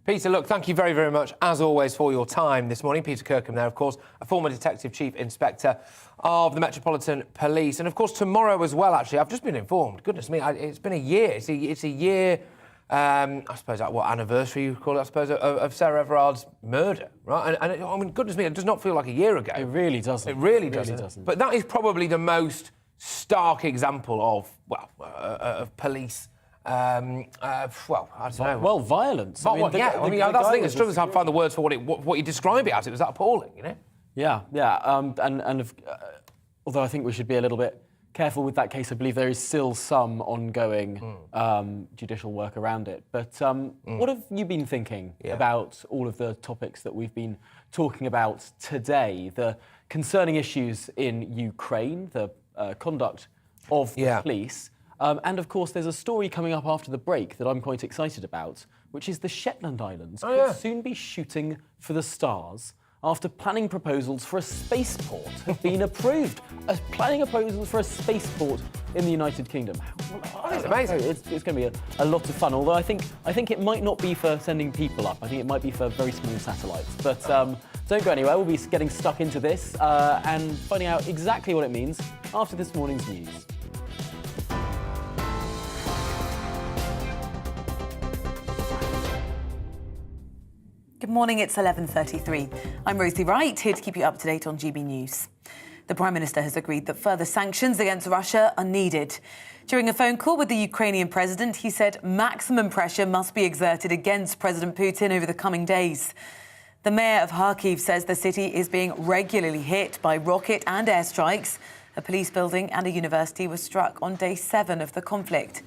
Peter, look, thank you very, very much, as always, for your time this morning. Peter Kirkham there, of course, a former Detective Chief Inspector of the Metropolitan Police. And, of course, tomorrow as well, actually, I've just been informed. Goodness me, it's been a year. It's a year, I suppose, what anniversary you call it, I suppose, of Sarah Everard's murder, right? And goodness me, it does not feel like a year ago. It really doesn't. It really doesn't. But that is probably the most stark example of police... I don't know. Well, violence. That's the thing. It's true. I find the words for what you describe it as. It was that appalling, Yeah. Although I think we should be a little bit careful with that case. I believe there is still some ongoing judicial work around it. But what have you been thinking about all of the topics that we've been talking about today? The concerning issues in Ukraine, the conduct of the police, and of course there's a story coming up after the break that I'm quite excited about, which is the Shetland Islands could soon be shooting for the stars after planning proposals for a spaceport have been approved. Planning proposals for a spaceport in the United Kingdom. That's amazing. It's going to be a lot of fun, although I think it might not be for sending people up. I think it might be for very small satellites. But don't go anywhere. We'll be getting stuck into this and finding out exactly what it means after this morning's news. Good morning, it's 11:33. I'm Rosie Wright, here to keep you up to date on GB News. The Prime Minister has agreed that further sanctions against Russia are needed. During a phone call with the Ukrainian president, he said maximum pressure must be exerted against President Putin over the coming days. The mayor of Kharkiv says the city is being regularly hit by rocket and airstrikes. A police building and a university were struck on day 7 of the conflict.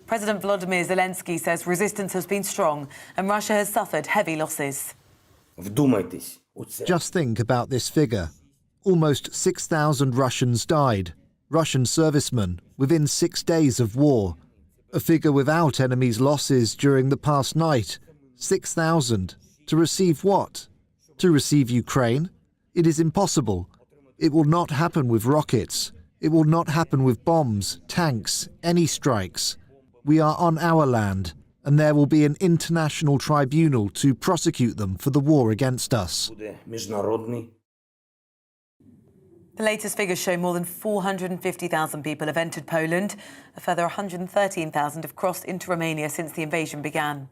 President Volodymyr Zelensky says resistance has been strong and Russia has suffered heavy losses. Just think about this figure. Almost 6,000 Russians died, Russian servicemen, within 6 days of war. A figure without enemies' losses during the past night. 6,000. To receive what? To receive Ukraine? It is impossible. It will not happen with rockets. It will not happen with bombs, tanks, any strikes. We are on our land, and there will be an international tribunal to prosecute them for the war against us. The latest figures show more than 450,000 people have entered Poland. A further 113,000 have crossed into Romania since the invasion began.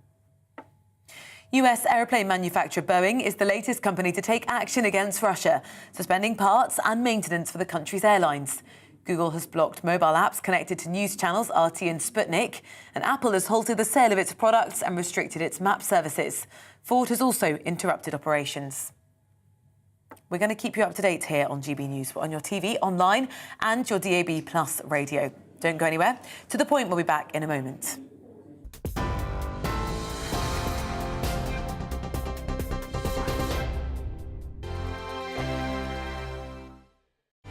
US aeroplane manufacturer Boeing is the latest company to take action against Russia, suspending parts and maintenance for the country's airlines. Google has blocked mobile apps connected to news channels RT and Sputnik, and Apple has halted the sale of its products and restricted its map services. Ford has also interrupted operations. We're going to keep you up to date here on GB News. We're on your TV, online and your DAB Plus radio. Don't go anywhere. To the point, we'll be back in a moment.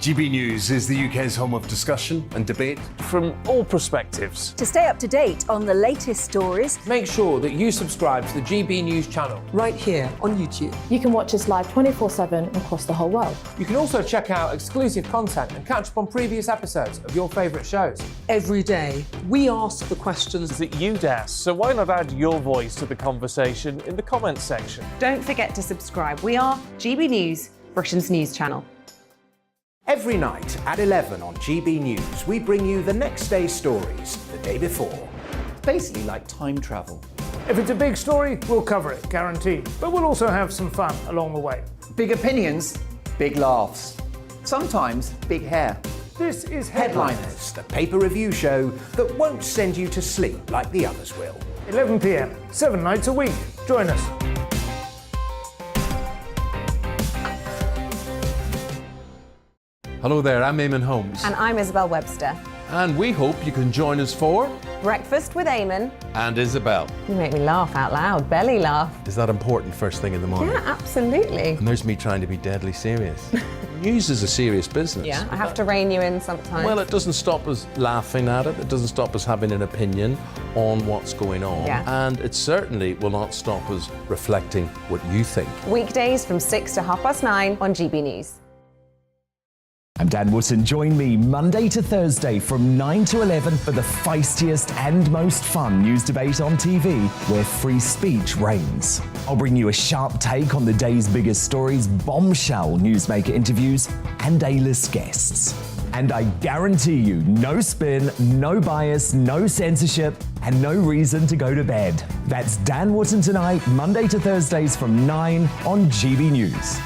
GB News is the UK's home of discussion and debate from all perspectives. To stay up to date on the latest stories, make sure that you subscribe to the GB News channel right here on YouTube. You can watch us live 24/7 across the whole world. You can also check out exclusive content and catch up on previous episodes of your favourite shows. Every day, we ask the questions that you'd ask, so why not add your voice to the conversation in the comments section? Don't forget to subscribe. We are GB News, Britain's news channel. Every night at 11 on GB News, we bring you the next day's stories the day before. It's basically like time travel. If it's a big story, we'll cover it, guaranteed. But we'll also have some fun along the way. Big opinions, big laughs. Sometimes big hair. This is Headliners, the paper review show that won't send you to sleep like the others will. 11 p.m, 7 nights a week. Join us. Hello there, I'm Eamon Holmes. And I'm Isabel Webster. And we hope you can join us for Breakfast with Eamon. And Isabel. You make me laugh out loud, belly laugh. Is that important first thing in the morning? Yeah, absolutely. And there's me trying to be deadly serious. News is a serious business. Yeah, I have to rein you in sometimes. Well, it doesn't stop us laughing at it. It doesn't stop us having an opinion on what's going on. Yeah. And it certainly will not stop us reflecting what you think. Weekdays from 6 to 9:30 on GB News. I'm Dan Wootton. Join me Monday to Thursday from 9 to 11 for the feistiest and most fun news debate on TV, where free speech reigns. I'll bring you a sharp take on the day's biggest stories, bombshell newsmaker interviews, and A-list guests. And I guarantee you, no spin, no bias, no censorship, and no reason to go to bed. That's Dan Wootton tonight, Monday to Thursdays from 9 on GB News.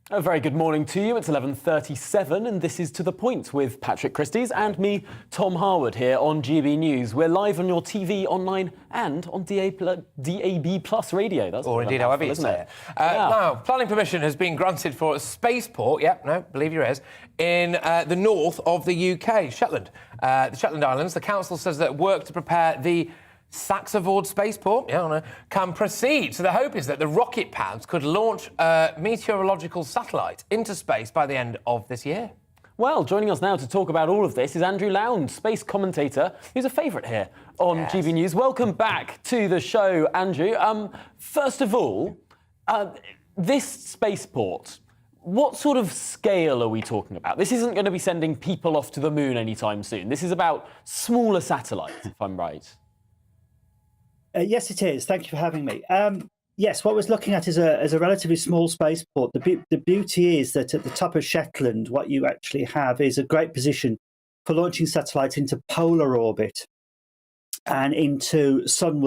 A very good morning to you. It's 11:37 and this is To The Point with Patrick Christys and me, Tom Harwood, here on GB News. We're live on your TV, online and on DAB Plus radio. That's or indeed however you say it. Now, planning permission has been granted for a spaceport, believe your ears, in the north of the UK, Shetland. The Shetland Islands. The council says that work to prepare the Saxavord spaceport, can proceed. So the hope is that the rocket pads could launch a meteorological satellite into space by the end of this year. Well, joining us now to talk about all of this is Andrew Lowndes, space commentator, who's a favourite here on GB News. Welcome back to the show, Andrew. First of all, this spaceport, what sort of scale are we talking about? This isn't going to be sending people off to the moon anytime soon. This is about smaller satellites, if I'm right. Yes, it is. Thank you for having me. Yes, what we're looking at is a relatively small spaceport. The beauty is that at the top of Shetland, what you actually have is a great position for launching satellites into polar orbit and into sun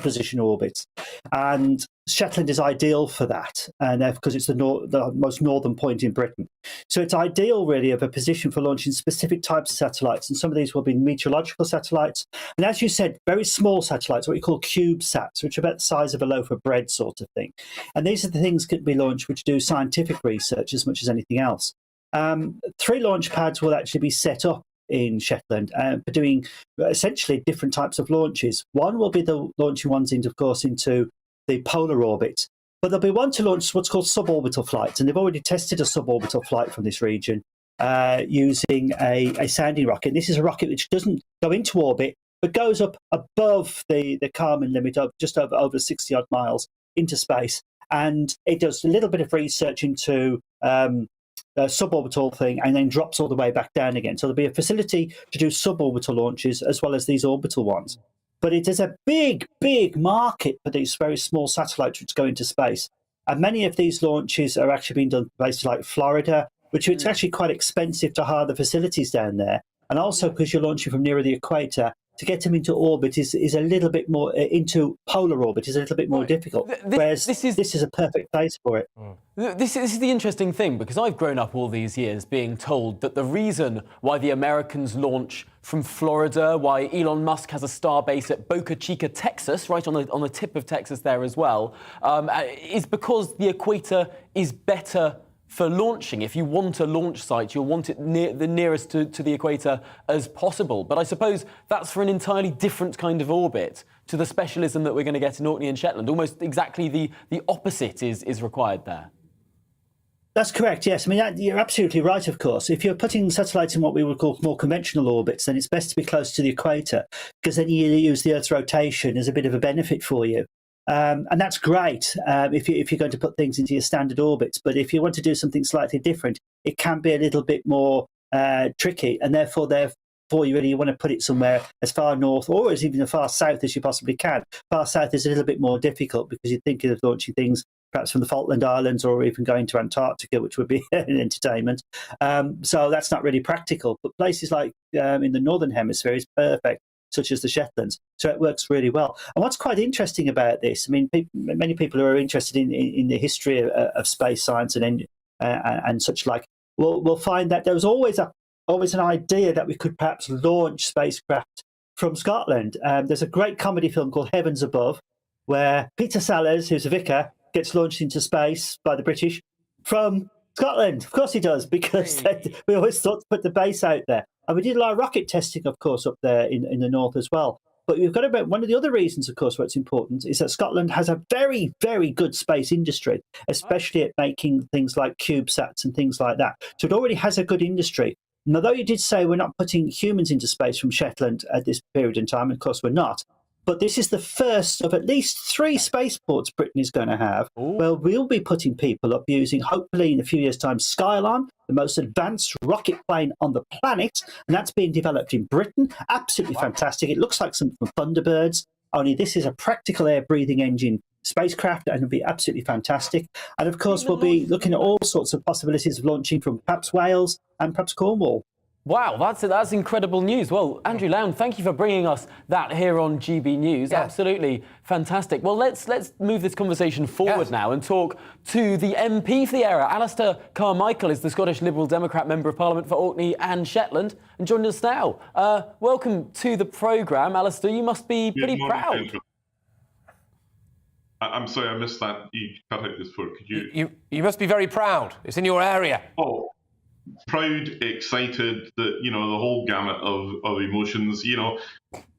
position orbits. And Shetland is ideal for that, and because it's the most northern point in Britain. So it's ideal, really, of a position for launching specific types of satellites, and some of these will be meteorological satellites. And as you said, very small satellites, what we call CubeSats, which are about the size of a loaf of bread sort of thing. And these are the things that can be launched which do scientific research as much as anything else. 3 launch pads will actually be set up in Shetland for doing essentially different types of launches. One will be the launching ones into the polar orbit, but there'll be one to launch what's called suborbital flights, and they've already tested a suborbital flight from this region using a sounding rocket. This is a rocket which doesn't go into orbit, but goes up above the Kármán limit of just over 60 odd miles into space, and it does a little bit of research into a suborbital thing and then drops all the way back down again. So there'll be a facility to do suborbital launches as well as these orbital ones. But it is a big, big market for these very small satellites which go into space. And many of these launches are actually being done in places like Florida, which it's actually quite expensive to hire the facilities down there. And also because you're launching from nearer the equator, to get them into orbit is a little bit more, into polar orbit is a little bit more difficult, whereas this is a perfect place for it. This is the interesting thing, because I've grown up all these years being told that the reason why the Americans launch from Florida, why Elon Musk has a star base at Boca Chica, Texas, right on the tip of Texas there as well, is because the equator is better for launching. If you want a launch site, you'll want it the nearest to the equator as possible. But I suppose that's for an entirely different kind of orbit to the specialism that we're going to get in Orkney and Shetland. Almost exactly the opposite is required there. That's correct, yes. I mean, you're absolutely right, of course. If you're putting satellites in what we would call more conventional orbits, then it's best to be close to the equator, because then you use the Earth's rotation as a bit of a benefit for you. And that's great if you're going to put things into your standard orbits. But if you want to do something slightly different, it can be a little bit more tricky. And therefore, you really want to put it somewhere as far north or as even as far south as you possibly can. Far south is a little bit more difficult because you're thinking of launching things perhaps from the Falkland Islands or even going to Antarctica, which would be an entertainment. So that's not really practical. But places like in the Northern Hemisphere is perfect, such as the Shetlands. So it works really well. And what's quite interesting about this, I mean, many people who are interested in the history of space science and such like, will find that there was always an idea that we could perhaps launch spacecraft from Scotland. There's a great comedy film called Heavens Above, where Peter Sellers, who's a vicar, gets launched into space by the British from Scotland. Of course he does, because we always thought to put the base out there. And we did a lot of rocket testing, of course, up there in the north as well. But we've got about one of the other reasons, of course, what's important is that Scotland has a very, very good space industry, especially at making things like CubeSats and things like that. So it already has a good industry. And although you did say we're not putting humans into space from Shetland at this period in time, of course we're not. But this is the first of at least 3 spaceports Britain is going to have, where we'll be putting people up using, hopefully in a few years' time, Skylon, the most advanced rocket plane on the planet, and that's being developed in Britain. Absolutely fantastic. It looks like something from Thunderbirds, only this is a practical air-breathing engine spacecraft, and it'll be absolutely fantastic. And of course, we'll be looking at all sorts of possibilities of launching from perhaps Wales and perhaps Cornwall. Wow, that's incredible news. Well, Andrew Lown, thank you for bringing us that here on GB News. Yeah. Absolutely fantastic. Well, let's move this conversation forward now and talk to the MP for the area. Alistair Carmichael is the Scottish Liberal Democrat Member of Parliament for Orkney and Shetland and joining us now. Welcome to the programme, Alistair. You must be pretty proud. I'm sorry, I missed that. You cut out this before. Could you? You must be very proud. It's in your area. Oh. Proud, excited, that the whole gamut of emotions.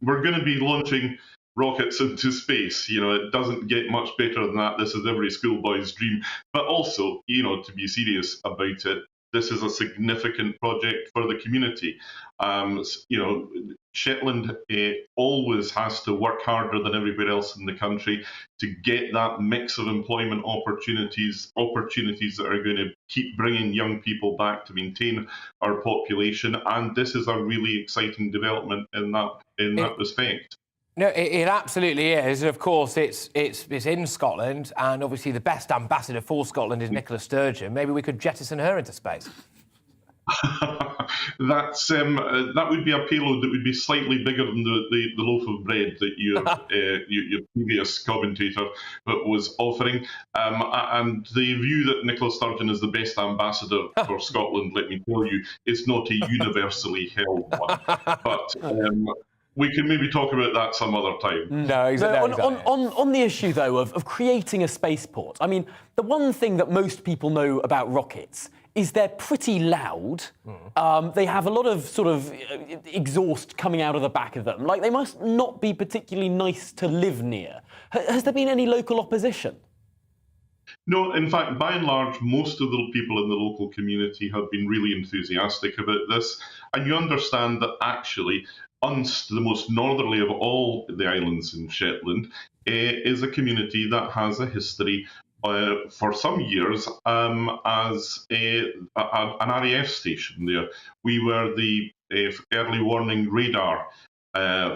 We're going to be launching rockets into space. It doesn't get much better than that. This is every schoolboy's dream. But also, to be serious about it, this is a significant project for the community. Shetland always has to work harder than everywhere else in the country to get that mix of employment opportunities that are going to keep bringing young people back to maintain our population. And this is a really exciting development in that respect. No, it absolutely is. And of course, it's in Scotland, and obviously the best ambassador for Scotland is Nicola Sturgeon. Maybe we could jettison her into space. That would be a payload that would be slightly bigger than the loaf of bread that your previous commentator was offering. And the view that Nicola Sturgeon is the best ambassador for Scotland, let me tell you, is not a universally held one. But we can maybe talk about that some other time. No, exactly. On the issue, though, of creating a spaceport, I mean, the one thing that most people know about rockets is they're pretty loud. They have a lot of sort of exhaust coming out of the back of them. Like, they must not be particularly nice to live near. Has there been any local opposition? No, in fact, by and large, most of the people in the local community have been really enthusiastic about this. And you understand that actually, Unst, the most northerly of all the islands in Shetland, is a community that has a history for some years as an RAF station there. We were the early warning radar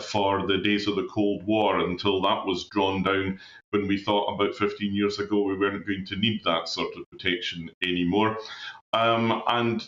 for the days of the Cold War until that was drawn down when we thought about 15 years ago we weren't going to need that sort of protection anymore. That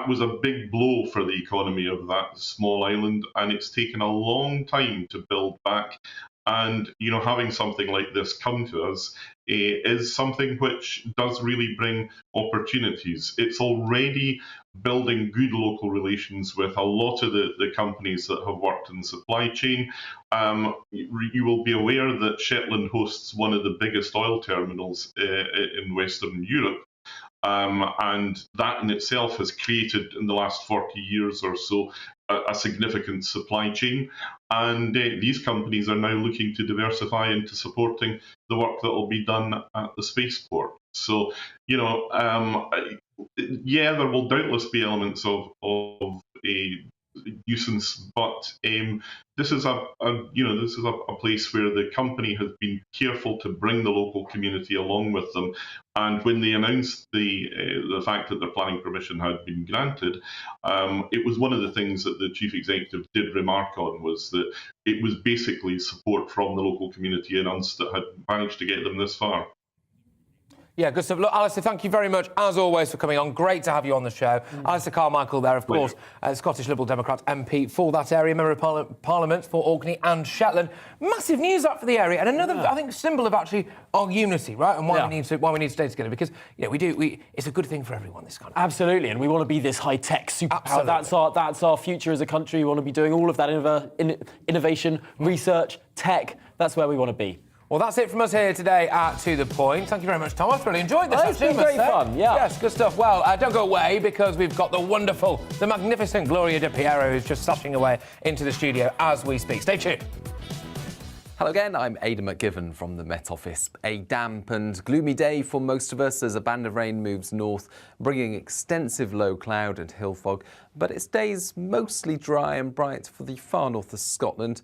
was a big blow for the economy of that small island, and it's taken a long time to build back. And, having something like this come to us is something which does really bring opportunities. It's already building good local relations with a lot of the companies that have worked in the supply chain. You will be aware that Shetland hosts one of the biggest oil terminals in Western Europe. And that in itself has created, in the last 40 years or so, a significant supply chain. And these companies are now looking to diversify into supporting the work that will be done at the spaceport. So, there will doubtless be elements of a nuisance, but this is a place where the company has been careful to bring the local community along with them. And when they announced the fact that their planning permission had been granted, it was one of the things that the chief executive did remark on, was that it was basically support from the local community in Unst that had managed to get them this far. Yeah, good stuff. Look, Alistair, thank you very much, as always, for coming on. Great to have you on the show. Alistair Carmichael there, of course, Scottish Liberal Democrat MP for that area, Member of Parliament for Orkney and Shetland. Massive news up for the area, and another, I think, symbol of actually our unity, right, and why we need to stay together, because it's a good thing for everyone, this country. Absolutely, and we want to be this high-tech superpower. That's our future as a country. We want to be doing all of that innovation, research, tech. That's where we want to be. Well, that's it from us here today at To The Point. Thank you very much, Tom. I thoroughly enjoyed this. It's been great fun, yeah. Yes, good stuff. Well, don't go away, because we've got the magnificent Gloria De Piero, who's just slashing away into the studio as we speak. Stay tuned. Hello again, I'm Aidan McGivern from the Met Office. A damp and gloomy day for most of us as a band of rain moves north, bringing extensive low cloud and hill fog, but it stays mostly dry and bright for the far north of Scotland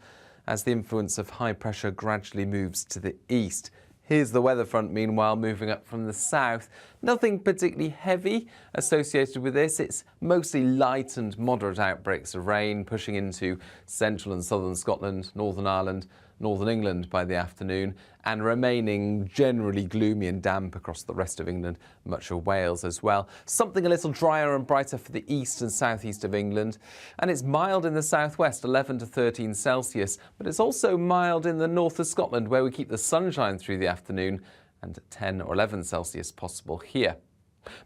as the influence of high pressure gradually moves to the east. Here's the weather front, meanwhile, moving up from the south. Nothing particularly heavy associated with this. It's mostly light and moderate outbreaks of rain pushing into central and southern Scotland, Northern Ireland, northern England by the afternoon, and remaining generally gloomy and damp across the rest of England, much of Wales as well. Something a little drier and brighter for the east and southeast of England. And it's mild in the southwest, 11 to 13 Celsius, but it's also mild in the north of Scotland, where we keep the sunshine through the afternoon, and 10 or 11 Celsius possible here.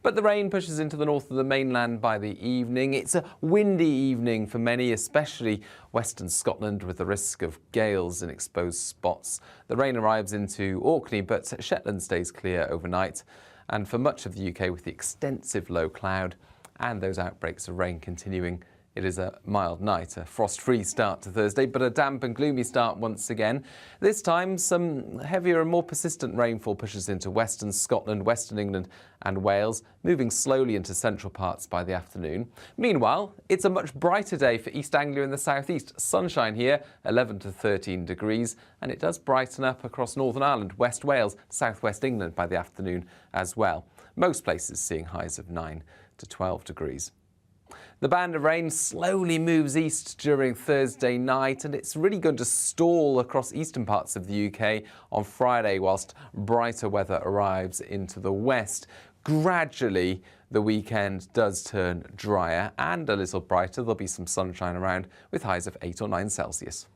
But the rain pushes into the north of the mainland by the evening. It's a windy evening for many, especially western Scotland, with the risk of gales in exposed spots. The rain arrives into Orkney, but Shetland stays clear overnight. And for much of the UK, with the extensive low cloud and those outbreaks of rain continuing, it is a mild night, a frost-free start to Thursday, but a damp and gloomy start once again. This time, some heavier and more persistent rainfall pushes into western Scotland, western England and Wales, moving slowly into central parts by the afternoon. Meanwhile, it's a much brighter day for East Anglia in the southeast. Sunshine here, 11 to 13 degrees, and it does brighten up across Northern Ireland, West Wales, southwest England by the afternoon as well. Most places seeing highs of 9 to 12 degrees. The band of rain slowly moves east during Thursday night, and it's really going to stall across eastern parts of the UK on Friday, whilst brighter weather arrives into the west. Gradually, the weekend does turn drier and a little brighter. There'll be some sunshine around with highs of 8 or 9 Celsius.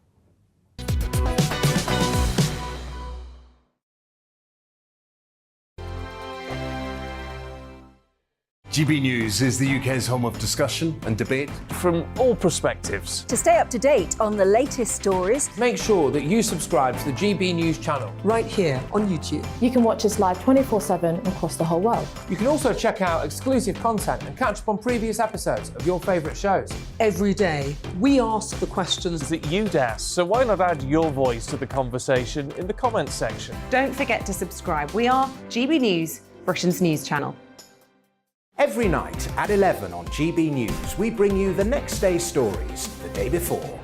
GB News is the UK's home of discussion and debate. From all perspectives. To stay up to date on the latest stories, make sure that you subscribe to the GB News channel. Right here on YouTube. You can watch us live 24/7 across the whole world. You can also check out exclusive content and catch up on previous episodes of your favourite shows. Every day, we ask the questions that you'd ask, so why not add your voice to the conversation in the comments section? Don't forget to subscribe. We are GB News, Britain's news channel. Every night at 11 on GB News, we bring you the next day's stories the day before.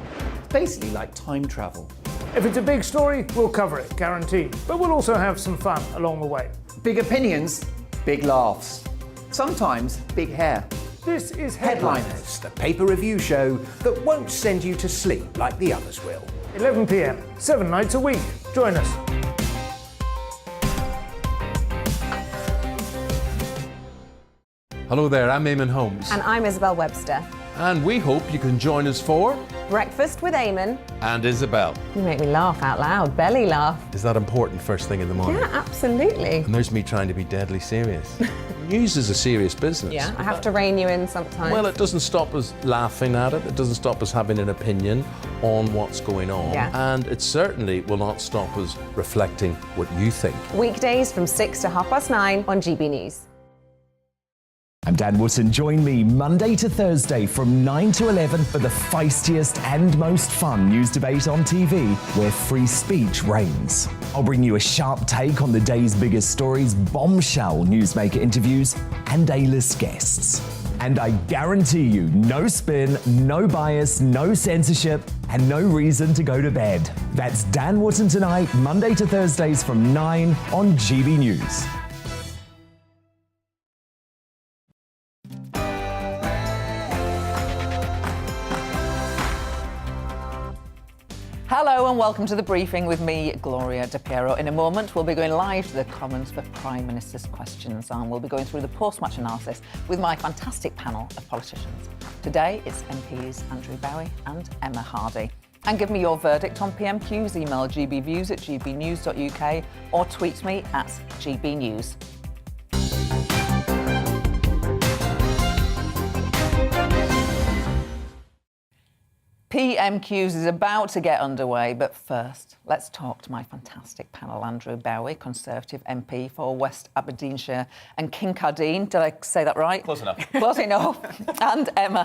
basically like time travel. If it's a big story, we'll cover it, guaranteed. But we'll also have some fun along the way. Big opinions, big laughs. Sometimes big hair. This is Headliners, the paper review show that won't send you to sleep like the others will. 11 p.m, 7 nights a week. Join us. Hello there, I'm Eamon Holmes. And I'm Isabel Webster. And we hope you can join us for Breakfast with Eamon. And Isabel. You make me laugh out loud, belly laugh. Is that important first thing in the morning? Yeah, absolutely. And there's me trying to be deadly serious. News is a serious business. Yeah, I have to rein you in sometimes. Well, it doesn't stop us laughing at it. It doesn't stop us having an opinion on what's going on. Yeah. And it certainly will not stop us reflecting what you think. Weekdays from 6 to 9:30 on GB News. I'm Dan Wootton. Join me Monday to Thursday from 9 to 11 for the feistiest and most fun news debate on TV, where free speech reigns. I'll bring you a sharp take on the day's biggest stories, bombshell newsmaker interviews, and A-list guests. And I guarantee you, no spin, no bias, no censorship, and no reason to go to bed. That's Dan Wootton tonight, Monday to Thursdays from 9 on GB News. Hello and welcome to The Briefing with me, Gloria De Piero. In a moment, we'll be going live to the Commons for Prime Minister's questions, and we'll be going through the post-match analysis with my fantastic panel of politicians. Today, it's MPs Andrew Bowie and Emma Hardy. And give me your verdict on PMQs. Email gbviews@gbnews.uk or tweet me at gbnews. PMQs is about to get underway, but first, let's talk to my fantastic panel. Andrew Bowie, Conservative MP for West Aberdeenshire and Kincardine. Did I say that right? Close enough. Close enough. And Emma